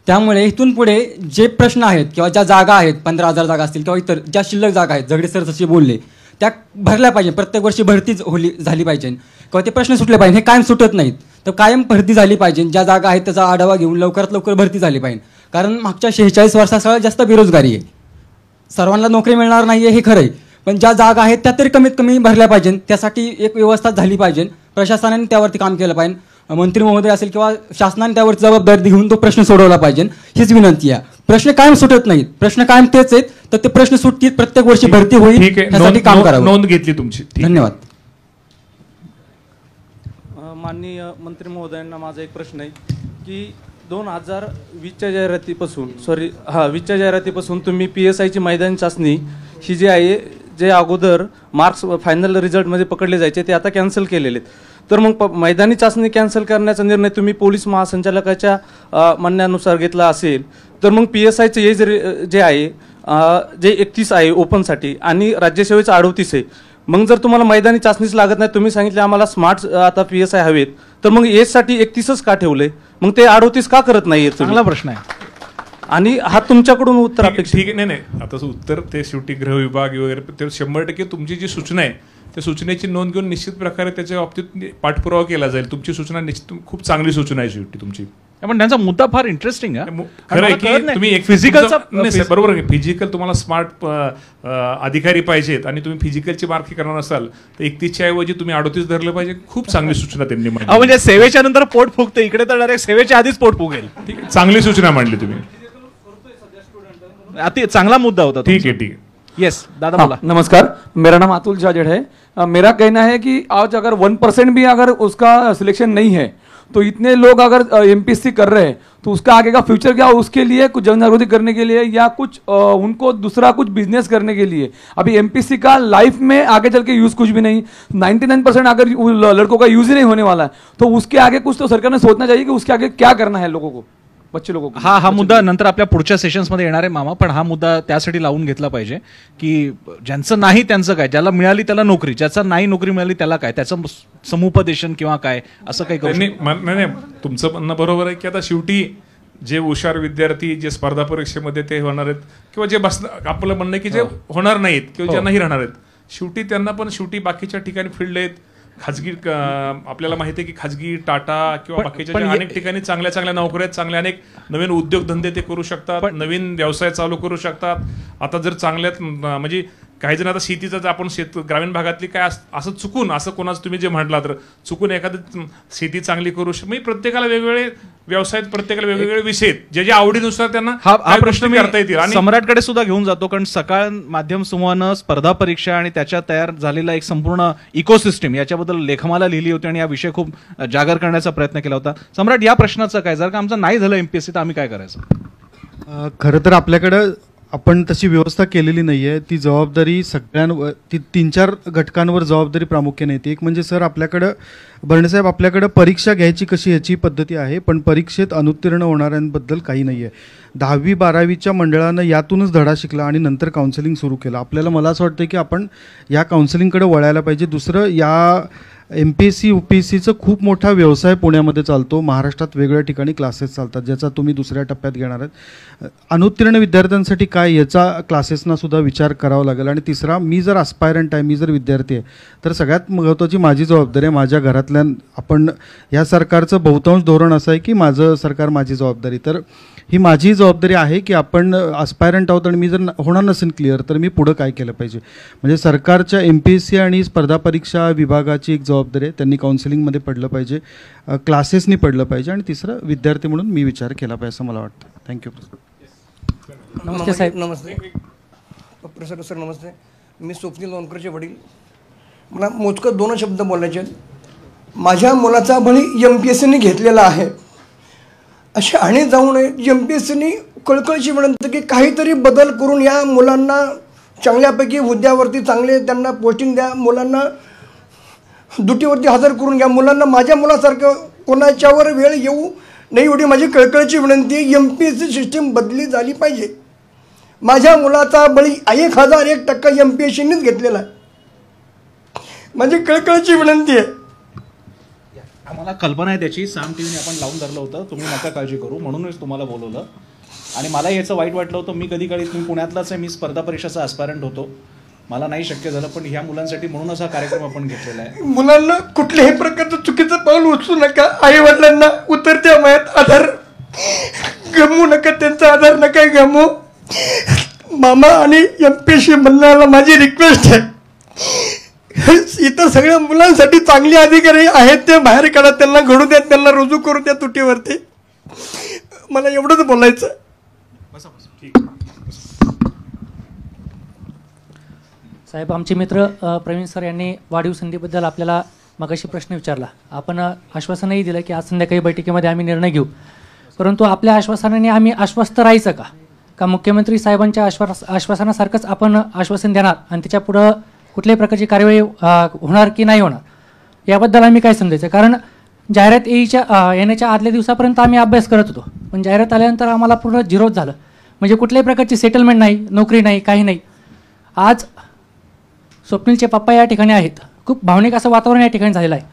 [SPEAKER 12] त्यामुळे इथून पुढे जे प्रश्न आहेत किंवा ज्या जागा आहेत, 15,000 जागा असतील किंवा इतर ज्या शिल्लक जागा आहेत, झगडे सर जसे बोलले, त्या भरल्या पाहिजे. प्रत्येक वर्षी भरती झाली पाहिजे किंवा ते प्रश्न सुटले पाहिजे. हे कायम सुटत नाहीत, तर कायम भरती झाली पाहिजे. ज्या जागा आहेत त्याचा आढावा घेऊन लवकरात लवकर भरती झाली पाहिजे. कारण मागच्या 46 वर्षात सगळ्यात जास्त बेरोजगारी आहे. सर्वांना नोकरी मिळणार नाही आहे हे खरं आहे, पण ज्या जागा आहेत त्या तरी कमीत कमी भरल्या पाहिजे. त्यासाठी एक व्यवस्था झाली पाहिजे. प्रशासनाने त्यावरती काम केलं पाहिजे. मंत्री महोदय असेल किंवा शासनाने त्यावरती जबाबदारी घेऊन तो प्रश्न सोडवला पाहिजे, हीच विनंती आहे. प्रश्न कायम सुटत नाहीत, प्रश्न कायम तेच आहेत, तर ते प्रश्न सुटतील, प्रत्येक वर्षी भरती होईल, यासाठी काम करावं.
[SPEAKER 1] नोंद घेतली तुमची.
[SPEAKER 12] धन्यवाद.
[SPEAKER 3] माननीय मंत्री महोदयांना माझा एक प्रश्न आहे की 2020च्या जाहिरातीपासून तुम्ही PSIची मैदानी चाचणी ही जी आहे, जे अगोदर मार्क्स फायनल रिझल्टमध्ये पकडले जायचे ते आता कॅन्सल केलेले आहेत. तर मग मैदानी चाचणी कॅन्सल करण्याचा निर्णय तुम्ही पोलीस महासंचालकाच्या म्हणण्यानुसार घेतला असेल, तर मग PSIचं एज जे आहे जे 31 आहे ओपनसाठी आणि राज्यसेवेचं 38 आहे. मग जर तुम्हाला मैदानी चाचणीच लागत नाही, तुम्ही सांगितले आम्हाला स्मार्ट आता PSI हवेत, तर मग एजसाठी 31च का ठेवले? मग ते 38 का करत नाहीये?
[SPEAKER 2] चांगला प्रश्न आहे
[SPEAKER 3] आणि हा तुमच्याकडून उत्तर अपेक्षित.
[SPEAKER 1] ठीक आहे. नाही, आता उत्तर ते शेवटी गृह विभाग वगैरे ते 100% तुमची जी सूचना आहे त्या सूचनेची नोंद घेऊन निश्चित प्रकारे त्याच्या बाबतीत पाठपुरावा केला जाईल. तुमची सूचना निश्चित खूप चांगली सूचना आहे शेवटी तुमची.
[SPEAKER 2] पण त्यांचा मुद्दा फार इंटरेस्टिंग आहे.
[SPEAKER 1] खरं आहे की तुम्ही एक
[SPEAKER 2] फिजिकलचा
[SPEAKER 1] बरोबर आहे, फिजिकल तुम्हाला स्मार्ट अधिकारी पाहिजेत आणि तुम्ही फिजिकलची मार्क करणार असाल तर 31च्या ऐवजी तुम्ही 38 धरलं पाहिजे. खूप चांगली सूचना त्यांनी मांडली.
[SPEAKER 2] म्हणजे सेवेच्या नंतर पोट फुगते, इकडे तर डायरेक्ट सेवेच्या आधीच पोट फुगेल.
[SPEAKER 1] ठीक आहे, चांगली सूचना मांडली तुम्ही.
[SPEAKER 2] अति चांगला मुद्दा होता.
[SPEAKER 1] ठीक है.
[SPEAKER 2] यस दादा बोला.
[SPEAKER 13] नमस्कार, मेरा नाम अतुल जाजड़ है. मेरा कहना है कि आज अगर 1% भी अगर उसका सिलेक्शन नहीं है तो इतने लोग अगर MPSC कर रहे हैं तो उसका आगे का फ्यूचर क्या, उसके लिए कुछ जन जागृति करने के लिए या कुछ उनको दूसरा कुछ बिजनेस करने के लिए. अभी MPSC का लाइफ में आगे चल के यूज कुछ भी नहीं, 99% अगर लड़कों का यूज ही नहीं होने वाला है, तो उसके आगे कुछ तो सरकार ने सोचना चाहिए कि उसके आगे क्या करना है लोगों को, बच्चे लोगों को.
[SPEAKER 2] हा मुद्दा नंतर आपल्या पुढच्या सेशन्समध्ये येणार आहे मामा, पण हा मुद्दा त्यासाठी लावून घेतला पाहिजे की ज्यांचं नाही त्यांचं काय, ज्याला मिळाली त्याला नोकरी, ज्याचा नाही नोकरी मिळाली त्याला काय, त्याचं समुपदेशन किंवा काय असं काही करू.
[SPEAKER 1] नाही, तुमचं म्हणणं बरोबर आहे की आता शेवटी जे हुशार विद्यार्थी जे स्पर्धा परीक्षेमध्ये ते होणार आहेत किंवा जे आपलं म्हणणं आहे की जे होणार नाहीत किंवा जे नाही राहणार आहेत, शेवटी त्यांना पण शेवटी बाकीच्या ठिकाणी फील्ड आहेत. खाजगी आपल्याला माहिती आहे की खाजगी टाटा किंवा बाकीच्या अनेक ठिकाणी चांगल्या चांगल्या नोकऱ्या आहेत, चांगले अनेक नवीन उद्योगधंदे ते करू शकतात, नवीन व्यवसाय चालू करू शकतात. आता जर चांगल्यात म्हणजे काही जण आता शेतीचं आपण ग्रामीण भागातली काय असं चुकून असं कोणाचं तुम्ही जे म्हटला तर चुकून एखादं शेती चांगली करू म्हणजे प्रत्येकाला वेगवेगळे व्यवसाय, प्रत्येकाला वेगवेगळे विषय जे आवडीनुसार त्यांना
[SPEAKER 2] हा प्रश्न
[SPEAKER 1] करता येतील. आणि
[SPEAKER 2] सम्राटकडे सुद्धा घेऊन जातो, कारण सकाळ माध्यम समूहानं स्पर्धा परीक्षा आणि त्याच्या तयार झालेला एक संपूर्ण इकोसिस्टम याच्याबद्दल लेखमाला लिहिली होती आणि हा विषय खूप जागर करण्याचा प्रयत्न केला होता. सम्राट, या प्रश्नाचं काय, जर का आमचं नाही झालं MPSC तर आम्ही काय करायचं?
[SPEAKER 5] खरं तर आपल्याकडं आपण तशी व्यवस्था केलेली नाही आहे. ती जबाबदारी सगळ्यांवर, ती 3-4 घटकांवर जबाबदारी प्रामुख्याने येते. एक म्हणजे सर आपल्याकडं बर्णेसाहेब आपल्याकडं परीक्षा घ्यायची कशी याची पद्धती आहे, पण परीक्षेत अनुत्तीर्ण होणाऱ्यांबद्दल काही नाही आहे. 10वी-12वीच्या मंडळानं यातूनच धडा शिकला आणि नंतर काउन्सिलिंग सुरू केलं. आपल्याला मला असं वाटतं की आपण या काउन्सिलिंगकडे वळायला पाहिजे. दुसरं, या MPSC UPSCचं खूप मोठा व्यवसाय पुण्यामध्ये चालतो, महाराष्ट्रात वेगवेगळ्या ठिकाणी क्लासेस चालतात ज्याचा तुम्ही दुसऱ्या टप्प्यात घेणार आहेत. अनुत्तीर्ण विद्यार्थ्यांसाठी काय याचा क्लासेसना सुद्धा विचार करावा लागेल. आणि तिसरा, मी जर अस्पायरंट आहे, मी जर विद्यार्थी आहे, तर सगळ्यात महत्त्वाची माझी जबाबदारी आहे माझ्या घरातल्या. आपण या सरकारचं बहुतांश धोरण असं आहे की माझं सरकार माझी जबाबदारी, तर ही माझी जबाबदारी आहे की आपण अस्पायरंट आहोत आणि मी जर होणार नसेल क्लिअर तर मी पुढं काय केलं पाहिजे. म्हणजे सरकारच्या MPSC आणि स्पर्धा परीक्षा विभागाची एक जबाबदारी आहे, त्यांनी काउन्सिलिंगमध्ये पडलं पाहिजे, क्लासेसनी पडलं पाहिजे. आणि तिसरं, विद्यार्थी म्हणून मी विचार केला पाहिजे असं मला वाटतं. थँक्यू.
[SPEAKER 14] नमस्ते साहेब. नमस्ते प्रोफेसर सर, नमस्ते. मी स्वप्नील लोणकरचे वडील. मला मोजकं 2 शब्द बोलायचे आहेत. माझ्या मुलाचा बळी MPSCने घेतलेला आहे. असे आणि जाऊ नये. MPSCने कळकळीची विनंती की काहीतरी बदल करून या मुलांना चांगल्यापैकी हुद्द्यावरती चांगले त्यांना पोस्टिंग द्या. मुलांना ड्युटीवरती हजर करून घ्या. मुलांना माझ्या मुलासारखं कोणाच्यावर वेळ येऊ नाही एवढी माझी कळकळीची विनंती आहे. MPSC सिस्टीम बदली झाली पाहिजे. माझ्या मुलाचा बळी 1001% MPSCनेच घेतलेला आहे. माझी कळकळीची विनंती आहे.
[SPEAKER 2] आम्हाला कल्पना आहे त्याची. साम टीव्हीने आपण लावून धरलं होतं. तुम्ही नका काळजी करू म्हणूनच तुम्हाला बोलवलं. आणि मला याचं वाईट वाटलं होतं. मी कधी तुम्ही पुण्यातलाच आहे. मी स्पर्धा परीक्षेचा ॲस्पायरंट होतो. मला नाही शक्य झालं, पण ह्या मुलांसाठी म्हणूनच हा कार्यक्रम आपण घेतलेला आहे.
[SPEAKER 14] मुलांना कुठल्याही प्रकारचं चुकीचं पाऊल उचलू नका. आई वडिलांना उतरत्या वयात आधार गमवू नका. त्यांचा आधार नका गमवू. मामा आणि MPSC मंडळाला माझी रिक्वेस्ट आहे, इतर सगळ्या मुलांसाठी चांगले अधिकारी आहेत ते बाहेर काढा. त्यांना घडू द्या. त्यांना रुजू करू द्या तुटीवरती. मला एवढंच बोलायचं.
[SPEAKER 15] साहेब, आमचे मित्र प्रवीण सर यांनी वाढीव संधीबद्दल आपल्याला मगाशी प्रश्न विचारला. आपण आश्वासनही दिलं की आज संध्याकाळी बैठकीमध्ये आम्ही निर्णय घेऊ. परंतु आपल्या आश्वासनाने आम्ही आश्वस्त राहायचं का मुख्यमंत्री साहेबांच्या आश्वासनासारखंच आपण आश्वासन देणार आणि त्याच्या पुढं कुठल्याही प्रकारची कार्यवाही होणार की नाही होणार याबद्दल आम्ही काय समजायचं? कारण जाहिरात येण्याच्या आदल्या दिवसापर्यंत आम्ही अभ्यास करत होतो, पण जाहिरात आल्यानंतर आम्हाला पूर्ण झिरोच झालं. म्हणजे कुठल्याही प्रकारची सेटलमेंट नाही, नोकरी नाही, काही नाही. आज स्वप्नीलचे पप्पा या ठिकाणी आहेत. खूप भावनिक असं वातावरण या ठिकाणी झालेलं आहे.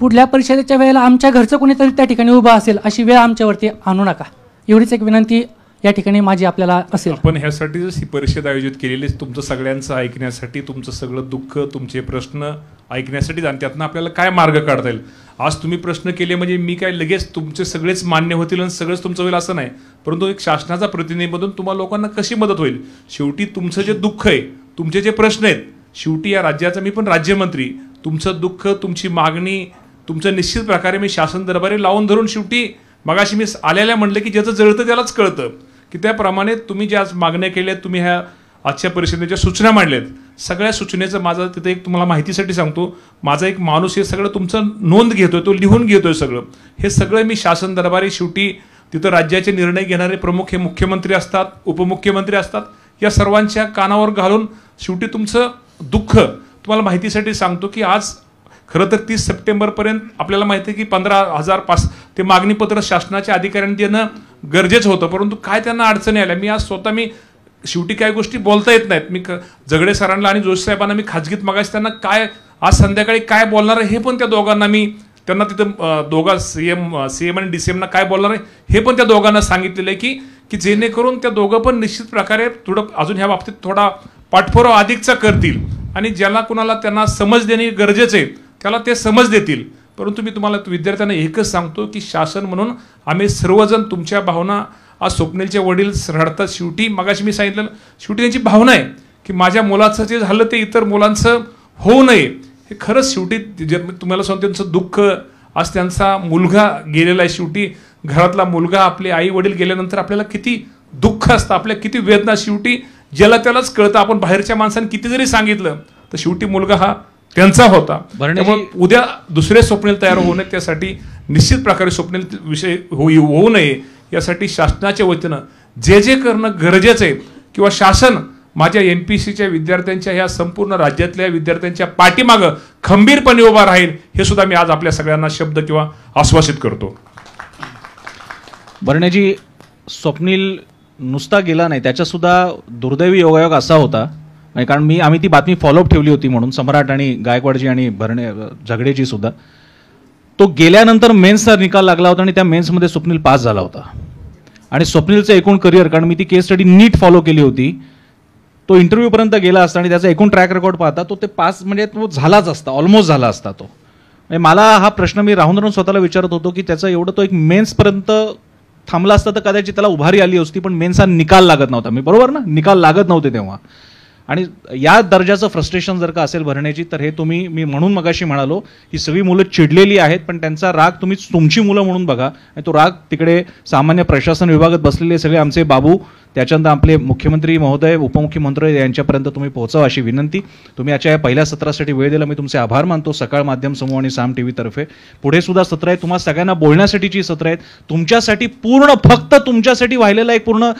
[SPEAKER 15] पुढल्या परिषदेच्या वेळेला आमच्या घरचं कोणीतरी त्या ठिकाणी उभं असेल अशी वेळ आमच्यावरती आणू नका. एवढीच एक विनंती या ठिकाणी माझी आपल्याला असेल.
[SPEAKER 1] आपण ह्यासाठीच ही परिषद आयोजित केलेली, तुमचं सगळ्यांचं ऐकण्यासाठी, तुमचं सगळं दुःख, तुमचे प्रश्न ऐकण्यासाठी, आणि त्यातनं आपल्याला काय मार्ग काढता येईल. आज तुम्ही प्रश्न केले म्हणजे मी काय लगेच तुमचे सगळेच मान्य होतील आणि सगळंच तुमचं होईल असं नाही, परंतु एक शासनाचा प्रतिनिधी म्हणून तुम्हाला लोकांना कशी मदत होईल. शेवटी तुमचं जे दुःख आहे, तुमचे जे प्रश्न आहेत, शेवटी या राज्याचा मी पण राज्यमंत्री, तुमचं दुःख, तुमची मागणी, तुमचं निश्चित प्रकारे मी शासन दरबारी लावून धरून शेवटी मगाशी मी आलेल्या म्हणलं की ज्याचं जळतं त्यालाच कळतं की त्याप्रमाणे तुम्ही ज्या मागण्या केल्यात, तुम्ही ह्या आजच्या परिषदेच्या सूचना मांडल्यात, सगळ्या सूचनेचं माझं तिथं एक तुम्हाला माहितीसाठी सांगतो, माझा एक माणूस हे सगळं तुमचं नोंद घेतोय, तो लिहून घेतोय सगळं. हे सगळं मी शासन दरबारी, शेवटी तिथं राज्याचे निर्णय घेणारे प्रमुख हे मुख्यमंत्री असतात, उपमुख्यमंत्री असतात, या सर्वांच्या कानावर घालून शेवटी तुमचं दुःख तुम्हाला माहितीसाठी सांगतो की आज खरं तर 30 सप्टेंबरपर्यंत आपल्याला माहिती आहे की 15,000 ते मागणीपत्र शासनाच्या अधिकाऱ्यांनी देणं गरजेचं होतं, परंतु काय त्यांना अडचणी आल्या. मी आज स्वतः शेवटी काही गोष्टी बोलता येत नाहीत. मी जगडे सरांना आणि जोशी साहेबांना मी खाजगीत मागायचं त्यांना काय आज संध्याकाळी काय बोलणार आहे हे पण त्या दोघांना त्यांना तिथं दोघा सीएम आणि DCMना काय बोलणार आहे हे पण त्या दोघांना सांगितलेलं आहे की जेणेकरून त्या दोघं पण निश्चित प्रकारे थोडं अजून ह्या बाबतीत थोडा पाठपुरावा अधिकचा करतील आणि ज्याला कुणाला त्यांना समज देणे गरजेचं आहे त्याला ते समज देतील. परंतु मी तुम्हाला विद्यार्थ्यांना एकच सांगतो की शासन म्हणून आम्ही सर्वजण तुमच्या भावना, आज स्वप्नीलचे वडील रडतात, शेवटी मगाशी मी सांगितलं, शेवटी त्यांची भावना आहे की माझ्या मुलाचं जे झालं ते इतर मुलांचं होऊ नये. हे खरंच शेवटी तुम्हाला सांगतो त्यांचं दुःख, आज त्यांचा मुलगा गेलेला आहे, शेवटी घरातला मुलगा, आपले आई वडील गेल्यानंतर आपल्याला किती दुःख असतं, आपल्या किती वेदना, शेवटी ज्याला त्यालाच कळतं. आपण बाहेरच्या माणसाने किती जरी सांगितलं तर शेवटी मुलगा हा त्यांचा होता. त्यामुळे उद्या दुसरे स्वप्नील तयार होऊ नये, त्यासाठी निश्चित प्रकारे स्वप्नील विषय होऊ नये यासाठी शासनाच्या वतीनं जे करणं गरजेचं आहे किंवा शासन माझ्या MPSCच्या विद्यार्थ्यांच्या ह्या संपूर्ण राज्यातल्या विद्यार्थ्यांच्या पाठीमागं खंबीरपणे उभा राहील, हे सुद्धा मी आज आपल्या सगळ्यांना शब्द किंवा आश्वासित करतो.
[SPEAKER 2] बर्णेजी, स्वप्नील नुसता गेला नाही, त्याचा सुद्धा दुर्दैवी योगायोग असा होता, कारण आम्ही ती बातमी फॉलोअप ठेवली होती म्हणून, सम्राट आणि गायकवाडजी आणि झगडेजी सुद्धा. तो गेल्यानंतर मेन्सचा निकाल लागला होता आणि त्या मेन्समध्ये स्वप्नील पास झाला होता. आणि स्वप्नीलचं एकूण करिअर, कारण मी ती केस स्टडी नीट फॉलो केली होती, तो इंटरव्ह्यूपर्यंत गेला असता आणि त्याचा एकूण ट्रॅक रेकॉर्ड पाहता तो ते पास म्हणजे तो झालाच असता, ऑलमोस्ट झाला असता तो. मला हा प्रश्न मी राहून स्वतःला विचारत होतो की त्याचा एवढं तो एक मेन्सपर्यंत थांबला असता तर कदाचित त्याला उभारी आली असती, पण मेन्सचा निकाल लागत नव्हता. मी बरोबर ना, निकाल लागत नव्हते तेव्हा. आणि या दर्जाचं फ्रस्ट्रेशन जर का असेल भरण्याची, तर हे तुम्ही, मी म्हणून मगाशी म्हणालो ही सगळी मुलं चिडलेली आहेत, पण त्यांचा राग तुम्ही तुमची मुलं म्हणून बघा आणि तो राग तिकडे सामान्य प्रशासन विभागात बसलेले सगळे आमचे बाबू, त्याच्यानंतर आपले मुख्यमंत्री महोदय, उपमुख्यमंत्री यांच्यापर्यंत तुम्ही पोहोचवा अशी विनंती. तुम्ही याच्या या पहिल्या सत्रासाठी वेळ दिला, मी तुमचे आभार मानतो सकाळ माध्यम समूह आणि साम TV तर्फे. पुढे सुद्धा सत्र आहेत, तुम्हाला सगळ्यांना बोलण्यासाठीची सत्र आहेत, तुमच्यासाठी पूर्ण फक्त तुमच्यासाठी वाहिलेला एक पूर्ण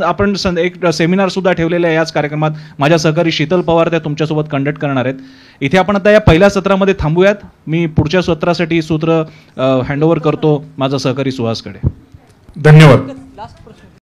[SPEAKER 2] आपण एक सेमिनार सुद्धा ठेवलेला आहे याच कार्यक्रमात. माझ्या सहकारी शीतल पवार त्या तुमच्यासोबत कंडक्ट करणार आहेत. इथे आपण आता या पहिल्या सत्रामध्ये थांबूयात. मी पुढच्या सत्रासाठी सूत्र हँडओव्हर करतो माझा सहकारी सुहासकडे.
[SPEAKER 1] धन्यवाद.